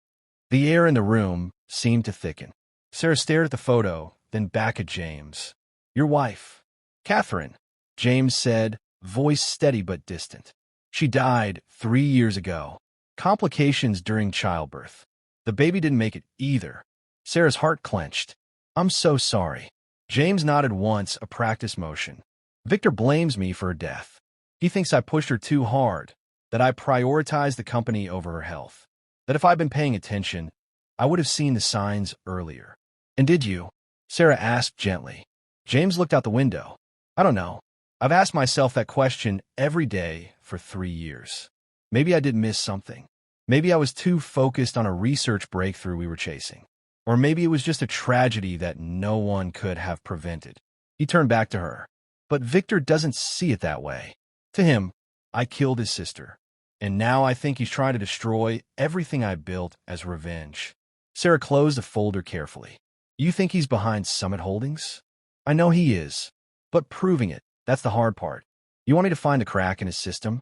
S1: The air in the room seemed to thicken. Sarah stared at the photo, then back at James. "Your wife." "Catherine," James said, voice steady but distant. She died 3 years ago. Complications during childbirth. The baby didn't make it either. Sarah's heart clenched. I'm so sorry. James nodded once, a practice motion. Victor blames me for her death. He thinks I pushed her too hard, that I prioritized the company over her health, that if I'd been paying attention, I would have seen the signs earlier. And did you? Sarah asked gently. James looked out the window. I don't know. I've asked myself that question every day for 3 years. Maybe I did miss something. Maybe I was too focused on a research breakthrough we were chasing. Or maybe it was just a tragedy that no one could have prevented. He turned back to her. But Victor doesn't see it that way. To him, I killed his sister. And now I think he's trying to destroy everything I built as revenge. Sarah closed the folder carefully. You think he's behind Summit Holdings? I know he is. But proving it, that's the hard part. You want me to find a crack in his system?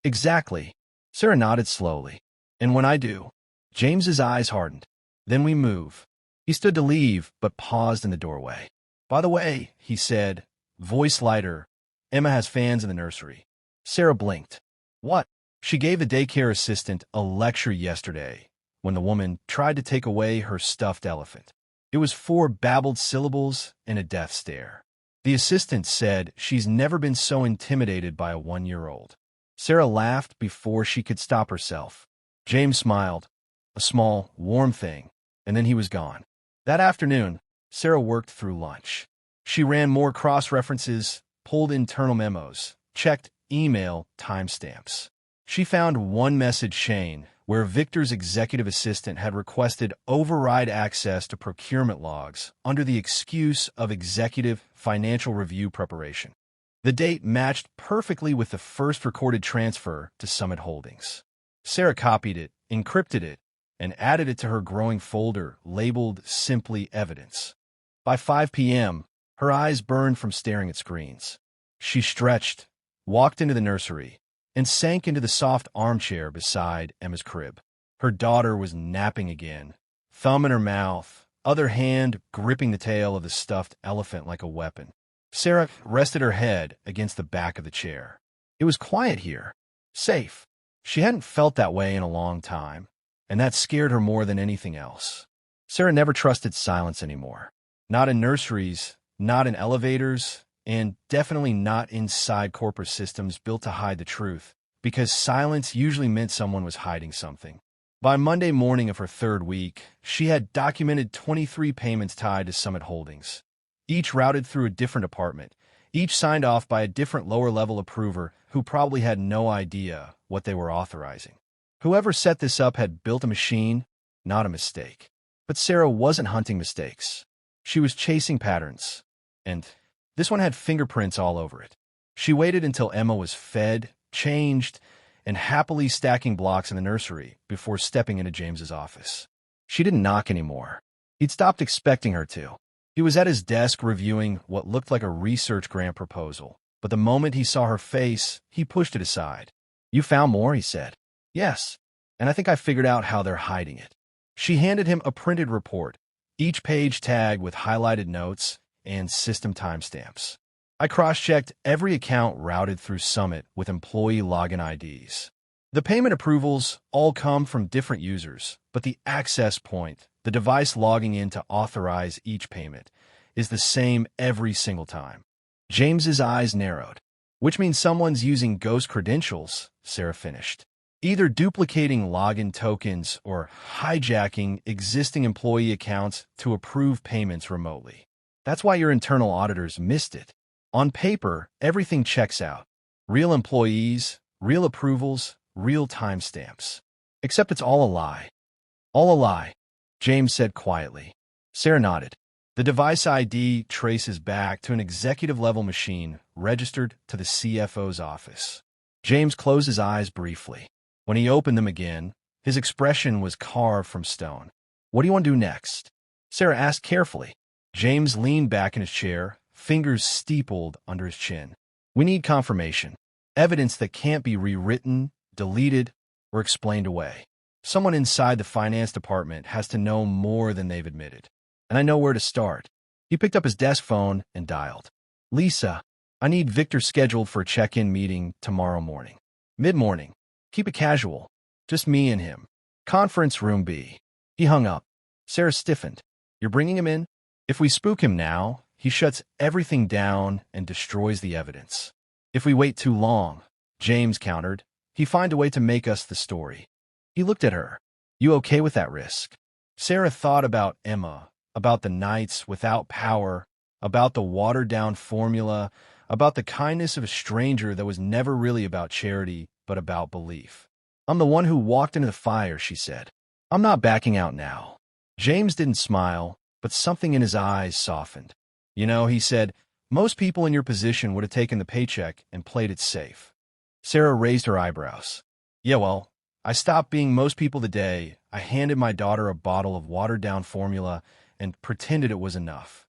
S1: Exactly. Sarah nodded slowly. And when I do, James's eyes hardened. Then we move. He stood to leave, but paused in the doorway. By the way, he said, voice lighter, Emma has fans in the nursery. Sarah blinked. What? She gave the daycare assistant a lecture yesterday when the woman tried to take away her stuffed elephant. It was 4 babbled syllables and a death stare. The assistant said she's never been so intimidated by a 1-year-old. Sarah laughed before she could stop herself. James smiled, a small, warm thing, and then he was gone. That afternoon, Sarah worked through lunch. She ran more cross-references, pulled internal memos, checked email timestamps. She found one message chain where Victor's executive assistant had requested override access to procurement logs under the excuse of executive financial review preparation. The date matched perfectly with the first recorded transfer to Summit Holdings. Sarah copied it, encrypted it, and added it to her growing folder labeled simply evidence. By 5 p.m., her eyes burned from staring at screens. She stretched, walked into the nursery, and sank into the soft armchair beside Emma's crib. Her daughter was napping again, thumb in her mouth, other hand gripping the tail of the stuffed elephant like a weapon. Sarah rested her head against the back of the chair. It was quiet here, safe. She hadn't felt that way in a long time, and that scared her more than anything else. Sarah never trusted silence anymore. Not in nurseries, not in elevators, and definitely not inside corporate systems built to hide the truth, because silence usually meant someone was hiding something. By Monday morning of her 3rd week, she had documented 23 payments tied to Summit Holdings, each routed through a different department, each signed off by a different lower-level approver who probably had no idea what they were authorizing. Whoever set this up had built a machine, not a mistake. But Sarah wasn't hunting mistakes. She was chasing patterns, and this one had fingerprints all over it. She waited until Emma was fed, changed, and happily stacking blocks in the nursery before stepping into James's office. She didn't knock anymore. He'd stopped expecting her to. He was at his desk reviewing what looked like a research grant proposal, but the moment he saw her face, he pushed it aside. You found more, he said. Yes, and I think I figured out how they're hiding it. She handed him a printed report, each page tagged with highlighted notes and system timestamps. I cross-checked every account routed through Summit with employee login IDs. The payment approvals all come from different users, but the access point, the device logging in to authorize each payment, is the same every single time. James's eyes narrowed. Which means someone's using ghost credentials, Sarah finished. Either duplicating login tokens or hijacking existing employee accounts to approve payments remotely. That's why your internal auditors missed it. On paper, everything checks out. Real employees, real approvals, real timestamps. Except it's all a lie. All a lie, James said quietly. Sarah nodded. The device ID traces back to an executive-level machine registered to the CFO's office. James closed his eyes briefly. When he opened them again, his expression was carved from stone. What do you want to do next? Sarah asked carefully. James leaned back in his chair, fingers steepled under his chin. We need confirmation. Evidence that can't be rewritten, deleted, or explained away. Someone inside the finance department has to know more than they've admitted. And I know where to start. He picked up his desk phone and dialed. Lisa, I need Victor scheduled for a check-in meeting tomorrow morning. Mid-morning. Keep it casual. Just me and him. Conference room B. He hung up. Sarah stiffened. You're bringing him in? If we spook him now, he shuts everything down and destroys the evidence. If we wait too long, James countered, he find a way to make us the story. He looked at her. You okay with that risk? Sarah thought about Emma, about the nights without power, about the watered-down formula, about the kindness of a stranger that was never really about charity, but about belief. I'm the one who walked into the fire, she said. I'm not backing out now. James didn't smile, but something in his eyes softened. You know, he said, most people in your position would have taken the paycheck and played it safe. Sarah raised her eyebrows. Yeah, well, I stopped being most people the day I handed my daughter a bottle of watered-down formula and pretended it was enough.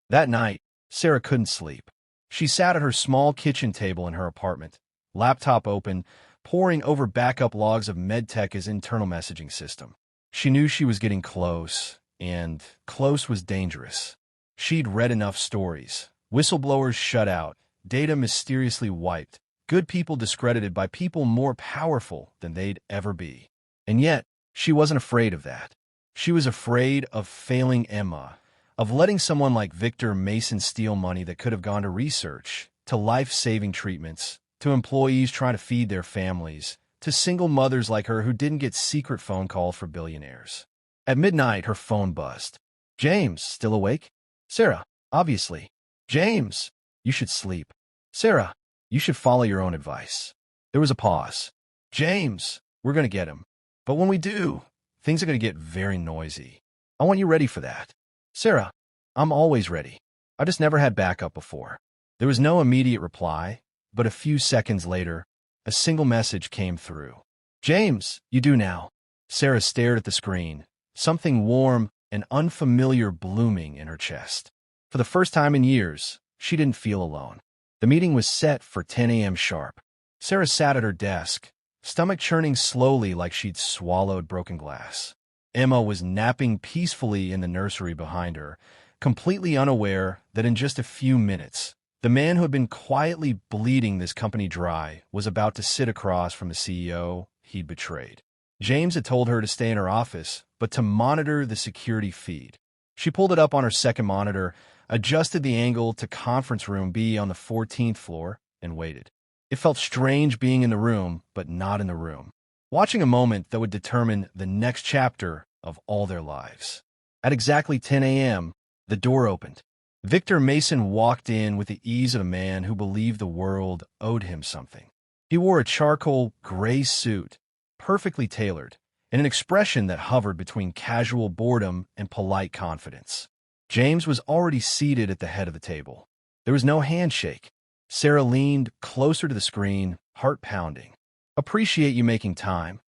S1: That night, Sarah couldn't sleep. She sat at her small kitchen table in her apartment, laptop open, poring over backup logs of MedTech's internal messaging system. She knew she was getting close, and close was dangerous. She'd read enough stories. Whistleblowers shut out, data mysteriously wiped, good people discredited by people more powerful than they'd ever be. And yet, she wasn't afraid of that. She was afraid of failing Emma, of letting someone like Victor Mason steal money that could have gone to research, to life-saving treatments, to employees trying to feed their families, to single mothers like her who didn't get secret phone calls for billionaires. At midnight, her phone buzzed. James, still awake? Sarah, obviously. James, you should sleep. Sarah, you should follow your own advice. There was a pause. James, we're going to get him. But when we do, things are going to get very noisy. I want you ready for that. Sarah, I'm always ready. I just never had backup before. There was no immediate reply, but a few seconds later, a single message came through. James, you do now. Sarah stared at the screen, something warm and unfamiliar blooming in her chest. For the first time in years, she didn't feel alone. The meeting was set for 10 a.m. sharp. Sarah sat at her desk, stomach churning slowly like she'd swallowed broken glass. Emma was napping peacefully in the nursery behind her, completely unaware that in just a few minutes, the man who had been quietly bleeding this company dry was about to sit across from the CEO he'd betrayed. James had told her to stay in her office, but to monitor the security feed. She pulled it up on her second monitor, adjusted the angle to conference room B on the 14th floor, and waited. It felt strange being in the room, but not in the room. Watching a moment that would determine the next chapter of all their lives. At exactly 10 a.m., the door opened. Victor Mason walked in with the ease of a man who believed the world owed him something. He wore a charcoal gray suit, perfectly tailored, and an expression that hovered between casual boredom and polite confidence. James was already seated at the head of the table. There was no handshake. Sarah leaned closer to the screen, heart pounding. Appreciate you making time,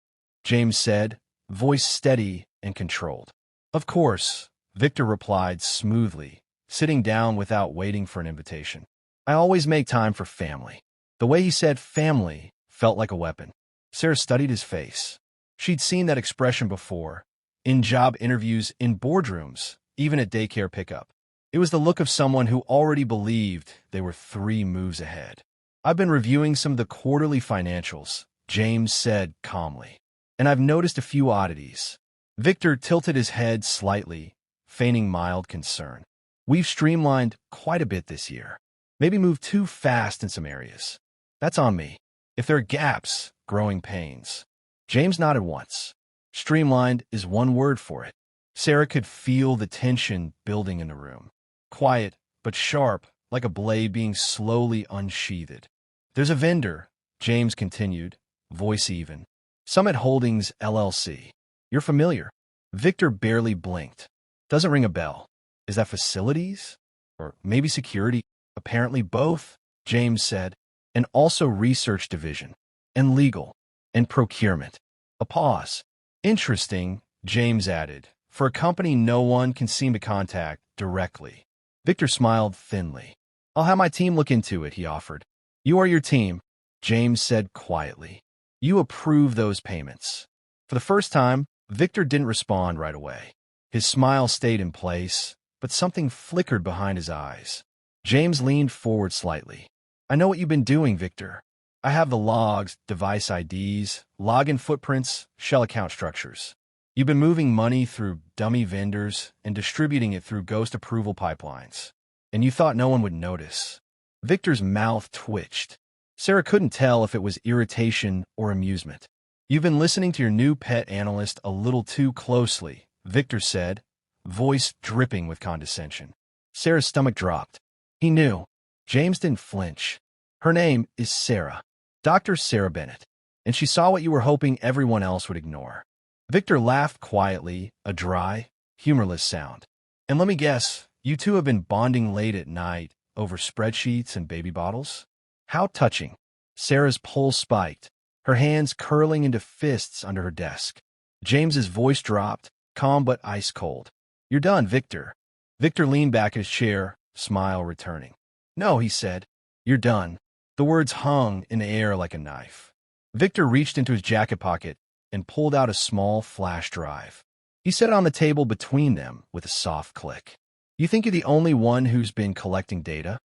S1: James said, voice steady and controlled. Of course, Victor replied smoothly, sitting down without waiting for an invitation. I always make time for family. The way he said family felt like a weapon. Sarah studied his face. She'd seen that expression before, in job interviews, in boardrooms, even at daycare pickup. It was the look of someone who already believed they were 3 moves ahead. I've been reviewing some of the quarterly financials, James said calmly, and I've noticed a few oddities. Victor tilted his head slightly, feigning mild concern. We've streamlined quite a bit this year. Maybe moved too fast in some areas. That's on me. If there are gaps, growing pains. James nodded once. Streamlined is one word for it. Sarah could feel the tension building in the room. Quiet, but sharp, like a blade being slowly unsheathed. There's a vendor, James continued, voice even. Summit Holdings, LLC. You're familiar. Victor barely blinked. Doesn't ring a bell. Is that facilities? Or maybe security? Apparently both, James said. And also research division. And legal. And procurement. A pause. Interesting, James added. For a company no one can seem to contact directly. Victor smiled thinly. I'll have my team look into it, he offered. You are your team, James said quietly. You approve those payments. For the first time, Victor didn't respond right away. His smile stayed in place, but something flickered behind his eyes. James leaned forward slightly. I know what you've been doing, Victor. I have the logs, device IDs, login footprints, shell account structures. You've been moving money through dummy vendors and distributing it through ghost approval pipelines. And you thought no one would notice. Victor's mouth twitched. Sarah couldn't tell if it was irritation or amusement. You've been listening to your new pet analyst a little too closely, Victor said, voice dripping with condescension. Sarah's stomach dropped. He knew. James didn't flinch. Her name is Sarah. Dr. Sarah Bennett. And she saw what you were hoping everyone else would ignore. Victor laughed quietly, a dry, humorless sound. And let me guess, you two have been bonding late at night over spreadsheets and baby bottles? How touching. Sarah's pulse spiked, her hands curling into fists under her desk. James's voice dropped, calm but ice cold. You're done, Victor. Victor leaned back in his chair, smile returning. No, he said. You're done. The words hung in the air like a knife. Victor reached into his jacket pocket and pulled out a small flash drive. He set it on the table between them with a soft click. You think you're the only one who's been collecting data?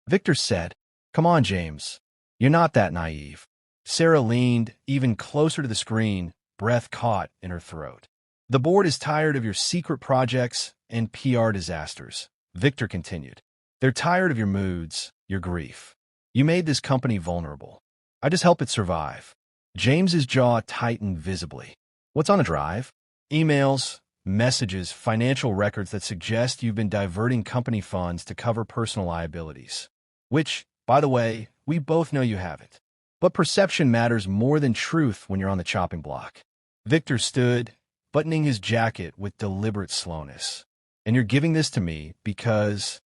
S1: Victor said. Come on, James. You're not that naive. Sarah leaned even closer to the screen, breath caught in her throat. The board is tired of your secret projects and PR disasters, Victor continued. They're tired of your moods, your grief. You made this company vulnerable. I just help it survive. James's jaw tightened visibly. What's on a drive? Emails, messages, financial records that suggest you've been diverting company funds to cover personal liabilities. Which, by the way, we both know you haven't. But perception matters more than truth when you're on the chopping block. Victor stood, buttoning his jacket with deliberate slowness. And you're giving this to me because...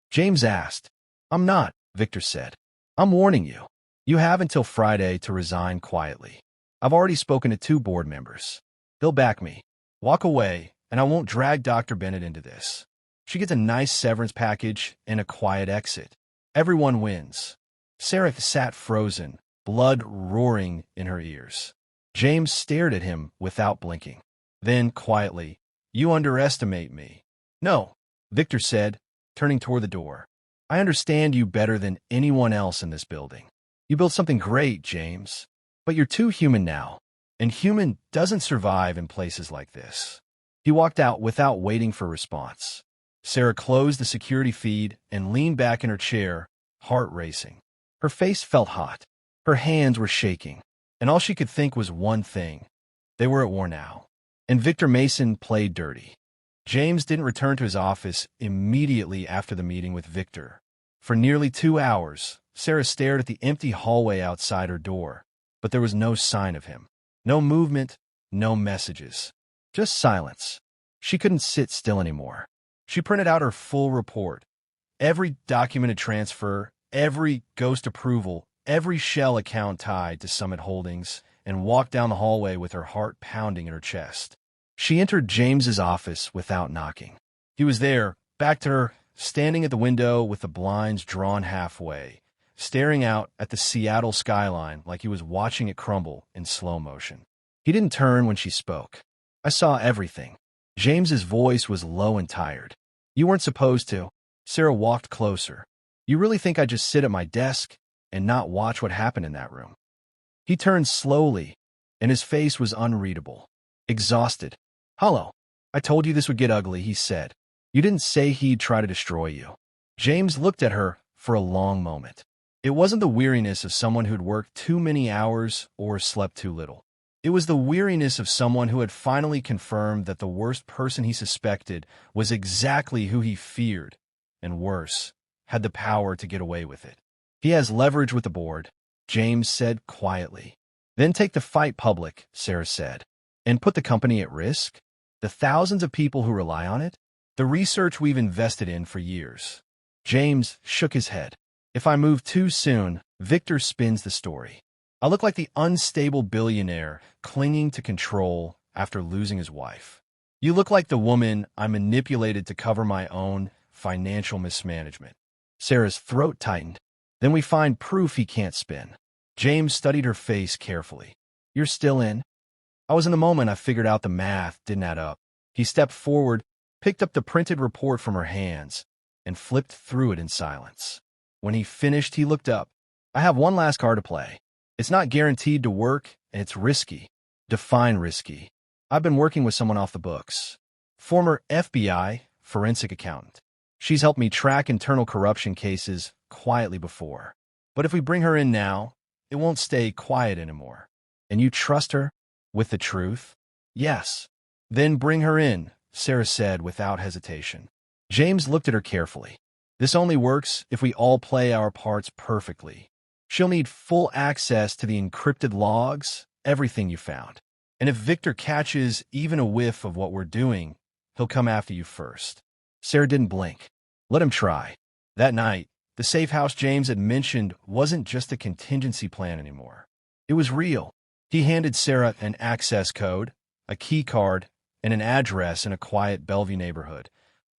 S1: James asked. I'm not, Victor said. I'm warning you. You have until Friday to resign quietly. I've already spoken to 2 board members. They'll back me. Walk away, and I won't drag Dr. Bennett into this. She gets a nice severance package and a quiet exit. Everyone wins. Sarah sat frozen, blood roaring in her ears. James stared at him without blinking. Then, quietly, you underestimate me. No, Victor said, turning toward the door. I understand you better than anyone else in this building. You built something great, James. But you're too human now, and human doesn't survive in places like this. He walked out without waiting for a response. Sarah closed the security feed and leaned back in her chair, heart racing. Her face felt hot. Her hands were shaking, and all she could think was one thing. They were at war now. And Victor Mason played dirty. James didn't return to his office immediately after the meeting with Victor. For nearly 2 hours, Sarah stared at the empty hallway outside her door, but there was no sign of him. No movement, no messages. Just silence. She couldn't sit still anymore. She printed out her full report. Every documented transfer, every ghost approval, every shell account tied to Summit Holdings, and walked down the hallway with her heart pounding in her chest. She entered James's office without knocking. He was there, back to her, standing at the window with the blinds drawn halfway, staring out at the Seattle skyline like he was watching it crumble in slow motion. He didn't turn when she spoke. I saw everything. James's voice was low and tired. You weren't supposed to. Sarah walked closer. You really think I'd just sit at my desk and not watch what happened in that room? He turned slowly, and his face was unreadable. Exhausted. Hello. I told you this would get ugly, he said. You didn't say he'd try to destroy you. James looked at her for a long moment. It wasn't the weariness of someone who'd worked too many hours or slept too little. It was the weariness of someone who had finally confirmed that the worst person he suspected was exactly who he feared, and worse, had the power to get away with it. He has leverage with the board, James said quietly. Then take the fight public, Sarah said, and put the company at risk? The thousands of people who rely on it? The research we've invested in for years. James shook his head. If I move too soon, Victor spins the story. I look like the unstable billionaire clinging to control after losing his wife. You look like the woman I manipulated to cover my own financial mismanagement. Sarah's throat tightened. Then we find proof he can't spin. James studied her face carefully. You're still in? I was in the moment I figured out the math didn't add up. He stepped forward, picked up the printed report from her hands, and flipped through it in silence. When he finished, he looked up. I have one last card to play. It's not guaranteed to work, and it's risky. Define risky. I've been working with someone off the books. Former FBI forensic accountant. She's helped me track internal corruption cases quietly before. But if we bring her in now, it won't stay quiet anymore. And you trust her with the truth? Yes. Then bring her in, Sarah said without hesitation. James looked at her carefully. This only works if we all play our parts perfectly. She'll need full access to the encrypted logs, everything you found. And if Victor catches even a whiff of what we're doing, he'll come after you first. Sarah didn't blink. Let him try. That night, the safe house James had mentioned wasn't just a contingency plan anymore. It was real. He handed Sarah an access code, a key card, and an address in a quiet Bellevue neighborhood,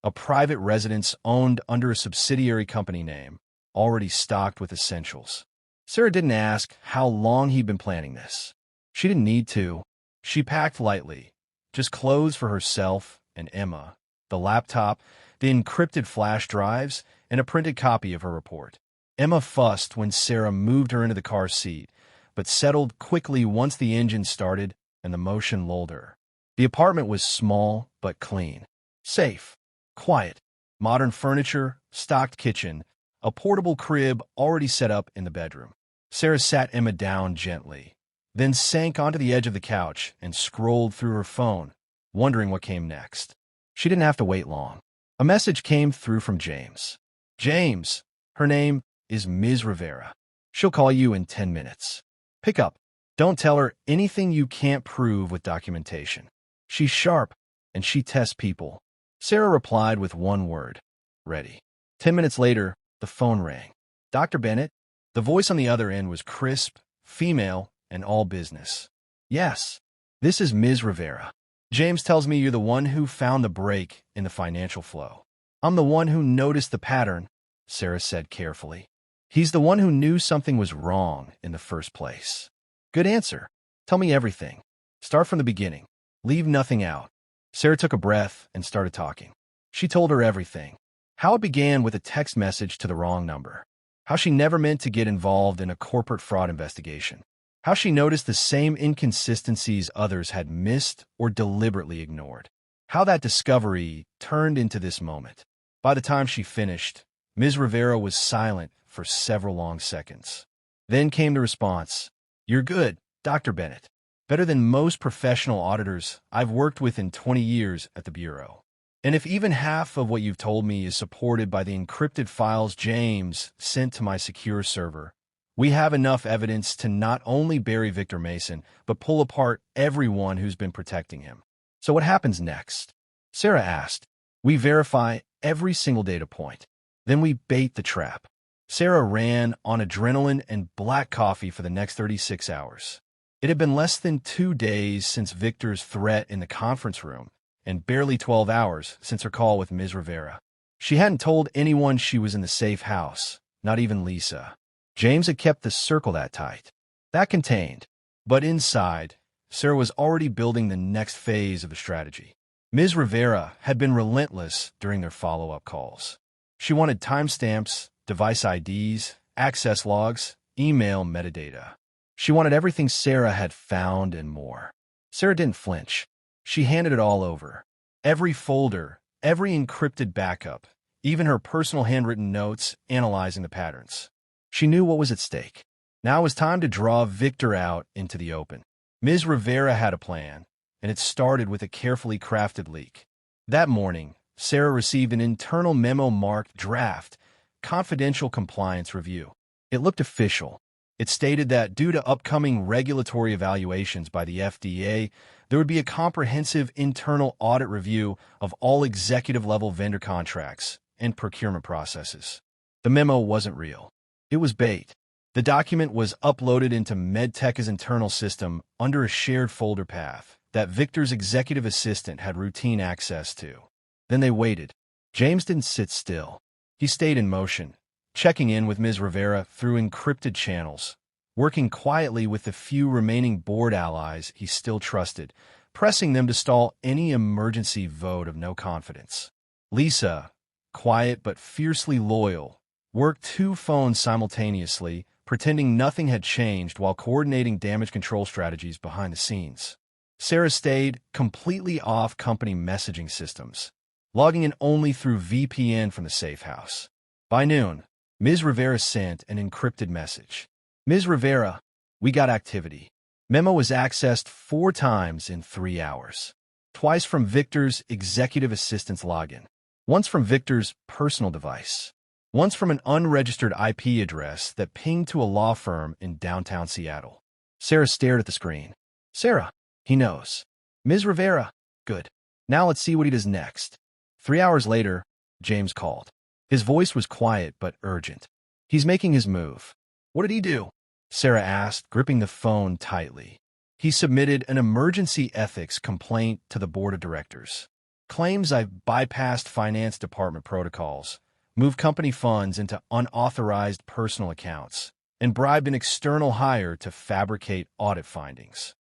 S1: a private residence owned under a subsidiary company name, already stocked with essentials. Sarah didn't ask how long he'd been planning this. She didn't need to. She packed lightly, just clothes for herself and Emma, the laptop, the encrypted flash drives, and a printed copy of her report. Emma fussed when Sarah moved her into the car seat, but settled quickly once the engine started and the motion lulled her. The apartment was small but clean, safe, quiet, modern furniture, stocked kitchen, a portable crib already set up in the bedroom. Sarah sat Emma down gently, then sank onto the edge of the couch and scrolled through her phone, wondering what came next. She didn't have to wait long. A message came through from James. James, her name is Ms. Rivera. She'll call you in 10 minutes. Pick up. Don't tell her anything you can't prove with documentation. She's sharp, and she tests people. Sarah replied with one word, ready. 10 minutes later, the phone rang. Dr. Bennett? The voice on the other end was crisp, female, and all business. Yes, this is Ms. Rivera. James tells me you're the one who found the break in the financial flow. I'm the one who noticed the pattern, Sarah said carefully. He's the one who knew something was wrong in the first place. Good answer. Tell me everything. Start from the beginning. Leave nothing out. Sarah took a breath and started talking. She told her everything. How it began with a text message to the wrong number. How she never meant to get involved in a corporate fraud investigation. How she noticed the same inconsistencies others had missed or deliberately ignored. How that discovery turned into this moment. By the time she finished, Ms. Rivera was silent for several long seconds. Then came the response. You're good, Dr. Bennett. Better than most professional auditors I've worked with in 20 years at the Bureau. And if even half of what you've told me is supported by the encrypted files James sent to my secure server, we have enough evidence to not only bury Victor Mason, but pull apart everyone who's been protecting him. So what happens next? Sarah asked. We verify every single data point. Then we bait the trap. Sarah ran on adrenaline and black coffee for the next 36 hours. It had been less than 2 days since Victor's threat in the conference room, and barely 12 hours since her call with Ms. Rivera. She hadn't told anyone she was in the safe house, not even Lisa. James had kept the circle that tight, that contained. But inside, Sarah was already building the next phase of the strategy. Ms. Rivera had been relentless during their follow-up calls. She wanted timestamps, device IDs, access logs, email metadata. She wanted everything Sarah had found and more. Sarah didn't flinch. She handed it all over. Every folder, every encrypted backup, even her personal handwritten notes analyzing the patterns. She knew what was at stake. Now it was time to draw Victor out into the open. Ms. Rivera had a plan, and it started with a carefully crafted leak. That morning, Sarah received an internal memo marked Draft, Confidential Compliance Review. It looked official. It stated that due to upcoming regulatory evaluations by the FDA, there would be a comprehensive internal audit review of all executive-level vendor contracts and procurement processes. The memo wasn't real. It was bait. The document was uploaded into MedTech's internal system under a shared folder path that Victor's executive assistant had routine access to. Then they waited. James didn't sit still. He stayed in motion, checking in with Ms. Rivera through encrypted channels, working quietly with the few remaining board allies he still trusted, pressing them to stall any emergency vote of no confidence. Lisa, quiet but fiercely loyal, worked 2 phones simultaneously, pretending nothing had changed while coordinating damage control strategies behind the scenes. Sarah stayed completely off company messaging systems, logging in only through VPN from the safe house. By noon, Ms. Rivera sent an encrypted message. Ms. Rivera, we got activity. Memo was accessed 4 times in 3 hours. Twice from Victor's executive assistant's login. Once from Victor's personal device. Once from an unregistered IP address that pinged to a law firm in downtown Seattle. Sarah stared at the screen. Sarah, he knows. Ms. Rivera, good. Now let's see what he does next. 3 hours later, James called. His voice was quiet but urgent. He's making his move. What did he do? Sarah asked, gripping the phone tightly. He submitted an emergency ethics complaint to the board of directors. Claims I've bypassed finance department protocols, moved company funds into unauthorized personal accounts, and bribed an external hire to fabricate audit findings.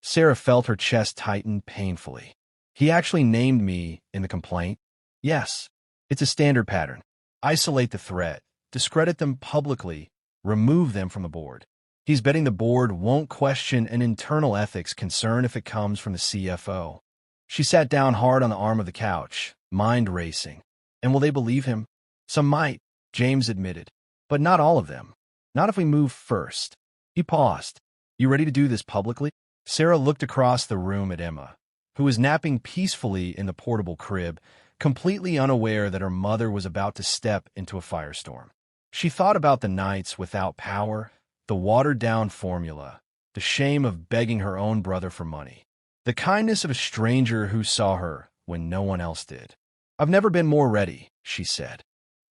S1: Sarah felt her chest tighten painfully. He actually named me in the complaint? Yes. It's a standard pattern. Isolate the threat, discredit them publicly, remove them from the board. He's betting the board won't question an internal ethics concern if it comes from the CFO. She sat down hard on the arm of the couch, mind racing. And will they believe him? Some might, James admitted. But not all of them. Not if we move first. He paused. You ready to do this publicly? Sarah looked across the room at Emma, who was napping peacefully in the portable crib, completely unaware that her mother was about to step into a firestorm. She thought about the nights without power, the watered-down formula, the shame of begging her own brother for money, the kindness of a stranger who saw her when no one else did. I've never been more ready, she said.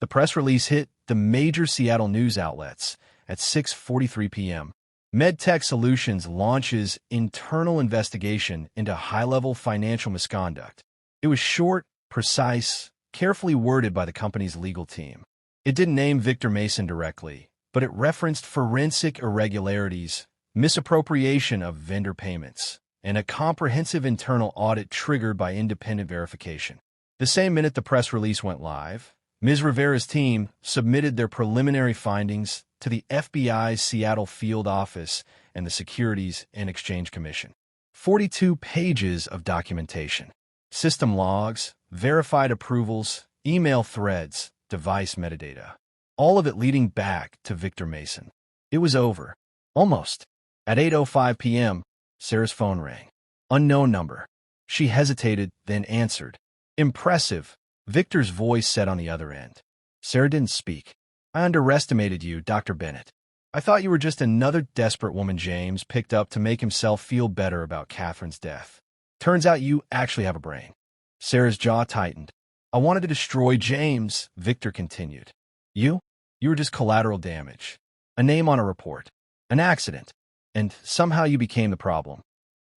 S1: The press release hit the major Seattle news outlets at 6:43 p.m. MedTech Solutions launches internal investigation into high-level financial misconduct. It was short, precise, carefully worded by the company's legal team. It didn't name Victor Mason directly, but it referenced forensic irregularities, misappropriation of vendor payments, and a comprehensive internal audit triggered by independent verification. The same minute the press release went live, Ms. Rivera's team submitted their preliminary findings to the FBI's Seattle field office and the Securities and Exchange Commission. 42 pages of documentation. System logs, verified approvals, email threads, device metadata. All of it leading back to Victor Mason. It was over. Almost. At 8:05 p.m., Sarah's phone rang. Unknown number. She hesitated, then answered. Impressive, Victor's voice said on the other end. Sarah didn't speak. I underestimated you, Dr. Bennett. I thought you were just another desperate woman James picked up to make himself feel better about Catherine's death. Turns out you actually have a brain. Sarah's jaw tightened. I wanted to destroy James, Victor continued. You? You were just collateral damage. A name on a report. An accident. And somehow you became the problem.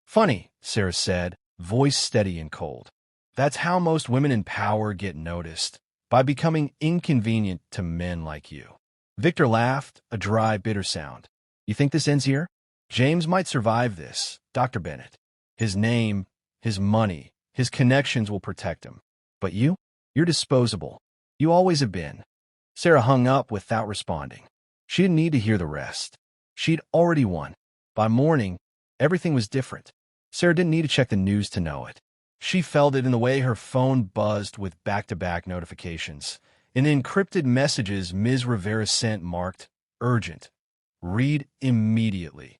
S1: Funny, Sarah said, voice steady and cold. That's how most women in power get noticed. By becoming inconvenient to men like you. Victor laughed, a dry, bitter sound. You think this ends here? James might survive this, Dr. Bennett. His name, his money, his connections will protect him. But you? You're disposable. You always have been. Sarah hung up without responding. She didn't need to hear the rest. She'd already won. By morning, everything was different. Sarah didn't need to check the news to know it. She felt it in the way her phone buzzed with back-to-back notifications. In the encrypted messages Ms. Rivera sent marked urgent. Read immediately.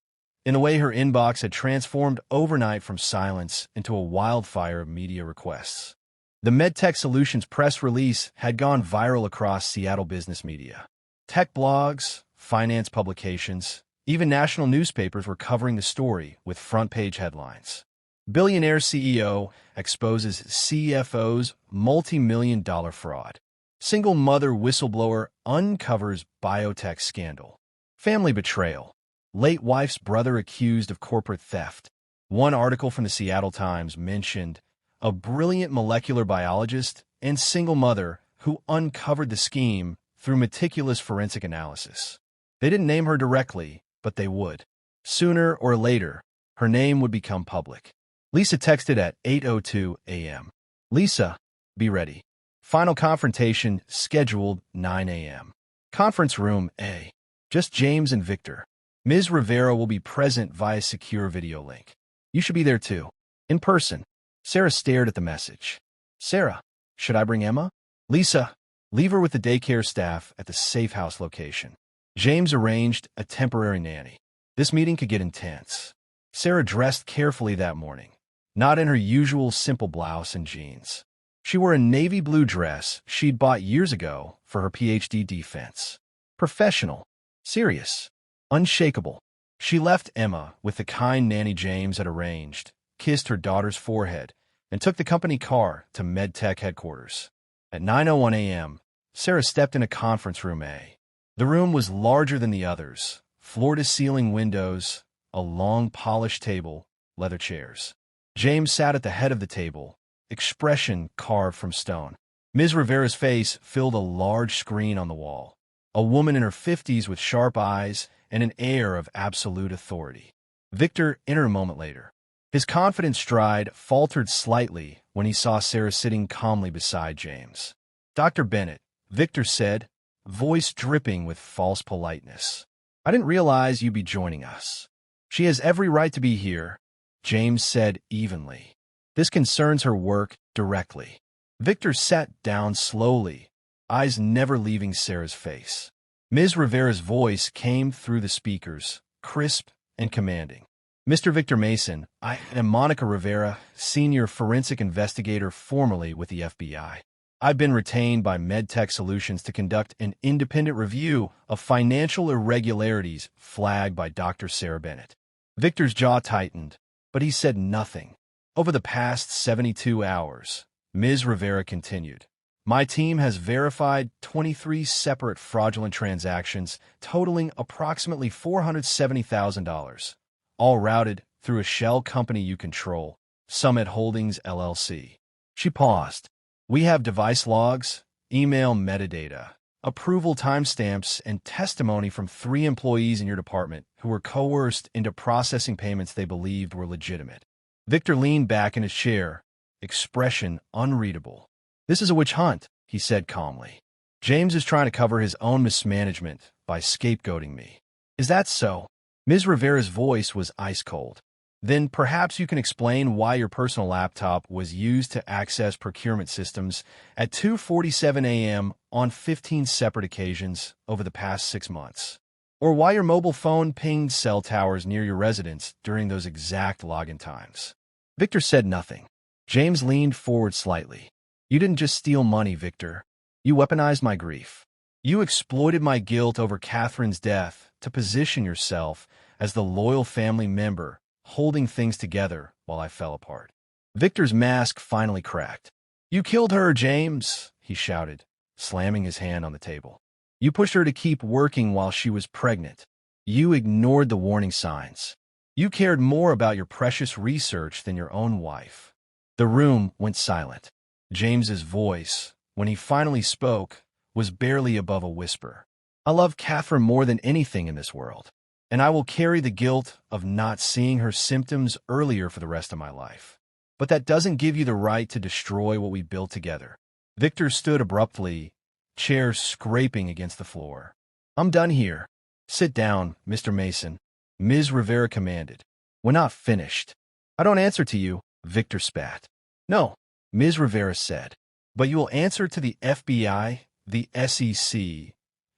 S1: In the way her inbox had transformed overnight from silence into a wildfire of media requests. The MedTech Solutions press release had gone viral across Seattle business media. Tech blogs, finance publications, even national newspapers were covering the story with front-page headlines. Billionaire CEO exposes CFO's multi-million-dollar fraud. Single mother whistleblower uncovers biotech scandal. Family betrayal. Late wife's brother accused of corporate theft. One article from the Seattle Times mentioned a brilliant molecular biologist and single mother who uncovered the scheme through meticulous forensic analysis. They didn't name her directly, but they would. Sooner or later, her name would become public. Lisa texted at 8:02 a.m. Lisa, be ready. Final confrontation scheduled 9 a.m. Conference room A. Just James and Victor. Ms. Rivera will be present via secure video link. You should be there too. In person. Sarah stared at the message. Sarah, should I bring Emma? Lisa, leave her with the daycare staff at the safe house location. James arranged a temporary nanny. This meeting could get intense. Sarah dressed carefully that morning, not in her usual simple blouse and jeans. She wore a navy blue dress she'd bought years ago for her PhD defense. Professional, serious, unshakable. She left Emma with the kind nanny James had arranged, kissed her daughter's forehead, and took the company car to MedTech headquarters. At 9:01 a.m., Sarah stepped in a conference room A. The room was larger than the others, floor-to-ceiling windows, a long polished table, leather chairs. James sat at the head of the table, expression carved from stone. Ms. Rivera's face filled a large screen on the wall, a woman in her 50s with sharp eyes and an air of absolute authority. Victor entered a moment later. His confident stride faltered slightly when he saw Sarah sitting calmly beside James. Dr. Bennett, Victor said, voice dripping with false politeness. I didn't realize you'd be joining us. She has every right to be here, James said evenly. This concerns her work directly. Victor sat down slowly, eyes never leaving Sarah's face. Ms. Rivera's voice came through the speakers, crisp and commanding. Mr. Victor Mason, I am Monica Rivera, senior forensic investigator formerly with the FBI. I've been retained by MedTech Solutions to conduct an independent review of financial irregularities flagged by Dr. Sarah Bennett. Victor's jaw tightened, but he said nothing. Over the past 72 hours, Ms. Rivera continued, my team has verified 23 separate fraudulent transactions totaling approximately $470,000, all routed through a shell company you control, Summit Holdings, LLC. She paused. We have device logs, email metadata, approval timestamps, and testimony from 3 employees in your department who were coerced into processing payments they believed were legitimate. Victor leaned back in his chair, expression unreadable. This is a witch hunt, he said calmly. James is trying to cover his own mismanagement by scapegoating me. Is that so? Ms. Rivera's voice was ice cold. Then perhaps you can explain why your personal laptop was used to access procurement systems at 2:47 a.m. on 15 separate occasions over the past 6 months. Or why your mobile phone pinged cell towers near your residence during those exact login times. Victor said nothing. James leaned forward slightly. You didn't just steal money, Victor. You weaponized my grief. You exploited my guilt over Catherine's death to position yourself as the loyal family member holding things together while I fell apart. Victor's mask finally cracked. You killed her, James, he shouted, slamming his hand on the table. You pushed her to keep working while she was pregnant. You ignored the warning signs. You cared more about your precious research than your own wife. The room went silent. James's voice, when he finally spoke, was barely above a whisper. I love Catherine more than anything in this world, and I will carry the guilt of not seeing her symptoms earlier for the rest of my life. But that doesn't give you the right to destroy what we built together. Victor stood abruptly, chair scraping against the floor. I'm done here. Sit down, Mr. Mason, Ms. Rivera commanded. We're not finished. I don't answer to you, Victor spat. No, Ms. Rivera said, but you will answer to the FBI, the SEC,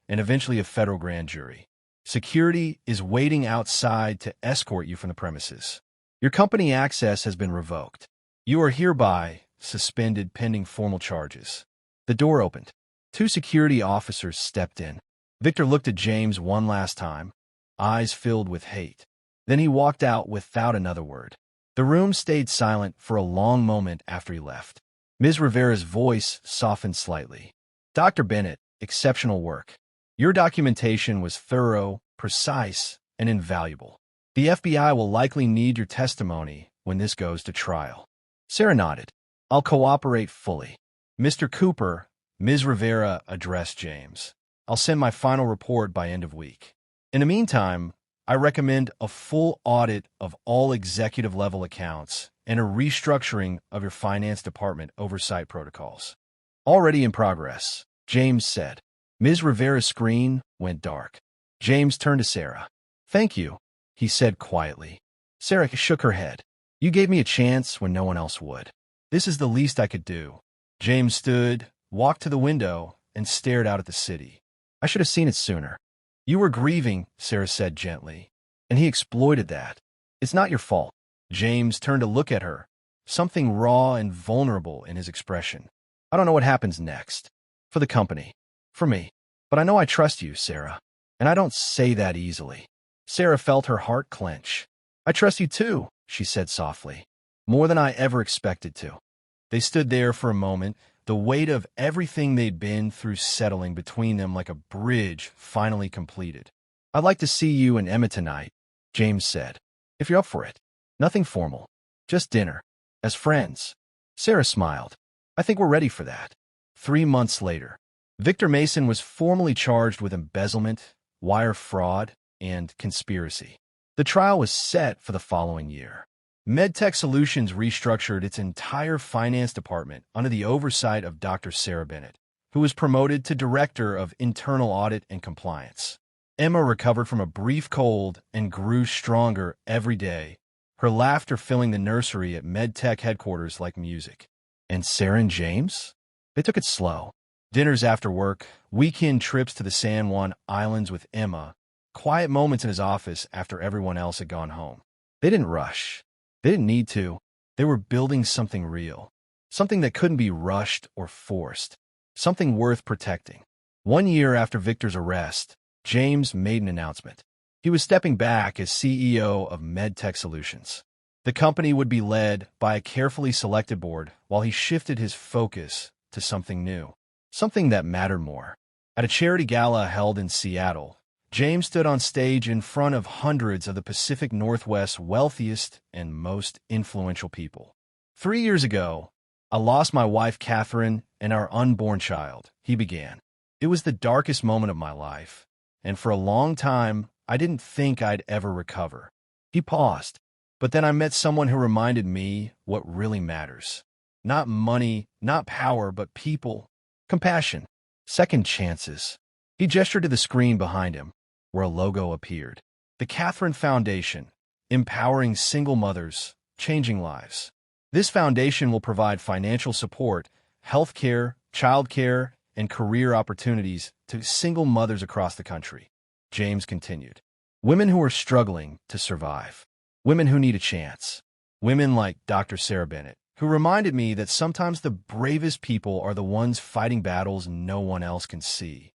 S1: and eventually a federal grand jury. Security is waiting outside to escort you from the premises. Your company access has been revoked. You are hereby suspended pending formal charges. The door opened. 2 security officers stepped in. Victor looked at James one last time, eyes filled with hate. Then he walked out without another word. The room stayed silent for a long moment after he left. Ms. Rivera's voice softened slightly. Dr. Bennett, exceptional work. Your documentation was thorough, precise, and invaluable. The FBI will likely need your testimony when this goes to trial. Sarah nodded. I'll cooperate fully. Mr. Cooper, Ms. Rivera addressed James. I'll send my final report by end of week. In the meantime, I recommend a full audit of all executive-level accounts and a restructuring of your finance department oversight protocols. Already in progress, James said. Ms. Rivera's screen went dark. James turned to Sarah. "Thank you," he said quietly. Sarah shook her head. "You gave me a chance when no one else would. This is the least I could do." James stood, walked to the window, and stared out at the city. "I should have seen it sooner." "You were grieving," Sarah said gently, "and he exploited that. It's not your fault." James turned to look at her, something raw and vulnerable in his expression. "I don't know what happens next. For the company. For me. But I know I trust you, Sarah. And I don't say that easily." Sarah felt her heart clench. "I trust you too," she said softly. "More than I ever expected to." They stood there for a moment, the weight of everything they'd been through settling between them like a bridge finally completed. "I'd like to see you and Emma tonight," James said. "If you're up for it. Nothing formal. Just dinner. As friends." Sarah smiled. "I think we're ready for that." 3 months later, Victor Mason was formally charged with embezzlement, wire fraud, and conspiracy. The trial was set for the following year. MedTech Solutions restructured its entire finance department under the oversight of Dr. Sarah Bennett, who was promoted to Director of Internal Audit and Compliance. Emma recovered from a brief cold and grew stronger every day, her laughter filling the nursery at MedTech headquarters like music. And Sarah and James? They took it slow. Dinners after work, weekend trips to the San Juan Islands with Emma, quiet moments in his office after everyone else had gone home. They didn't rush. They didn't need to. They were building something real. Something that couldn't be rushed or forced. Something worth protecting. 1 year after Victor's arrest, James made an announcement. He was stepping back as CEO of MedTech Solutions. The company would be led by a carefully selected board while he shifted his focus to something new. Something that mattered more. At a charity gala held in Seattle, James stood on stage in front of hundreds of the Pacific Northwest's wealthiest and most influential people. 3 years ago, I lost my wife, Catherine, and our unborn child, he began. It was the darkest moment of my life, and for a long time, I didn't think I'd ever recover. He paused, but then I met someone who reminded me what really matters. Not money, not power, but people. Compassion. Second chances. He gestured to the screen behind him, where a logo appeared. The Catherine Foundation, empowering single mothers, changing lives. This foundation will provide financial support, health care, child care, and career opportunities to single mothers across the country. James continued. Women who are struggling to survive. Women who need a chance. Women like Dr. Sarah Bennett, who reminded me that sometimes the bravest people are the ones fighting battles no one else can see.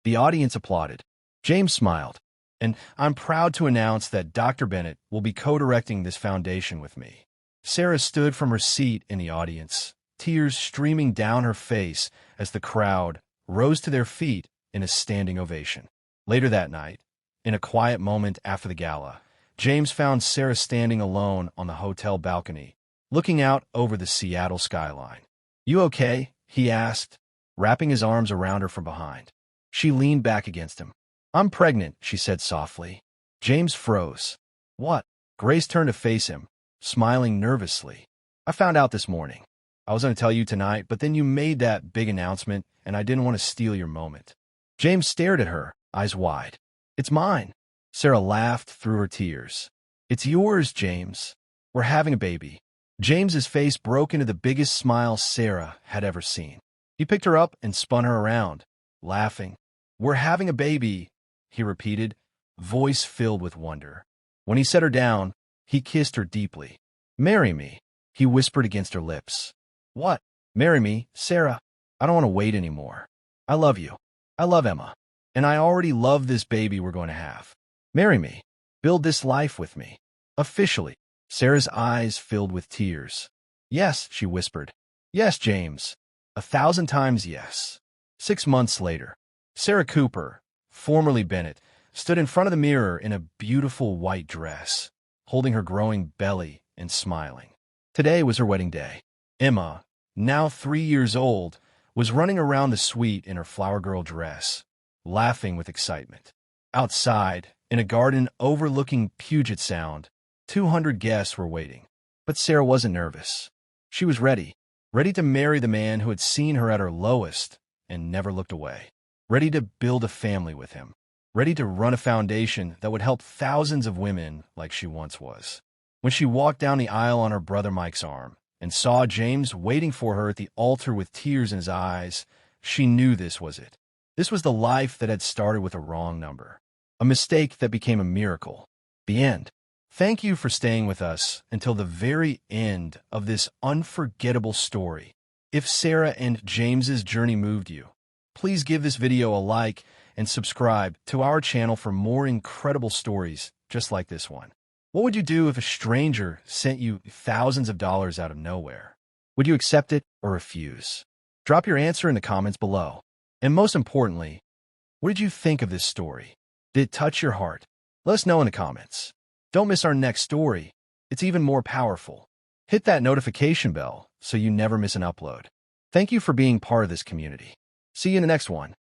S1: The audience applauded. James smiled. And I'm proud to announce that Dr. Bennett will be co-directing this foundation with me. Sarah stood from her seat in the audience, tears streaming down her face as the crowd rose to their feet in a standing ovation. Later that night, in a quiet moment after the gala, James found Sarah standing alone on the hotel balcony, looking out over the Seattle skyline. "You okay?" he asked, wrapping his arms around her from behind. She leaned back against him. "I'm pregnant," she said softly. James froze. "What?" Grace turned to face him, smiling nervously. "I found out this morning. I was going to tell you tonight, but then you made that big announcement, and I didn't want to steal your moment." James stared at her, eyes wide. "It's mine." Sarah laughed through her tears. "It's yours, James. We're having a baby." James's face broke into the biggest smile Sarah had ever seen. He picked her up and spun her around, laughing. "We're having a baby," he repeated, voice filled with wonder. When he set her down, he kissed her deeply. "Marry me," he whispered against her lips. "What?" "Marry me, Sarah. I don't want to wait anymore. I love you. I love Emma. And I already love this baby we're going to have. Marry me. Build this life with me. Officially." Sarah's eyes filled with tears. "Yes," she whispered. "Yes, James. 1,000 times yes." 6 months later, Sarah Cooper, formerly Bennett, stood in front of the mirror in a beautiful white dress, holding her growing belly and smiling. Today was her wedding day. Emma, now 3 years old, was running around the suite in her flower girl dress, laughing with excitement. Outside, in a garden overlooking Puget Sound, 200 guests were waiting. But Sarah wasn't nervous. She was ready to marry the man who had seen her at her lowest and never looked away, ready to build a family with him. ready to run a foundation that would help thousands of women like she once was. When she walked down the aisle on her brother Mike's arm and saw James waiting for her at the altar with tears in his eyes, she knew this was it. This was the life that had started with a wrong number, a mistake that became a miracle. The end. Thank you for staying with us until the very end of this unforgettable story. If Sarah and James's journey moved you, please give this video a like and subscribe to our channel for more incredible stories just like this one. What would you do if a stranger sent you thousands of dollars out of nowhere? Would you accept it or refuse? Drop your answer in the comments below. And most importantly, what did you think of this story? Did it touch your heart? Let us know in the comments. Don't miss our next story. It's even more powerful. Hit that notification bell so you never miss an upload. Thank you for being part of this community. See you in the next one.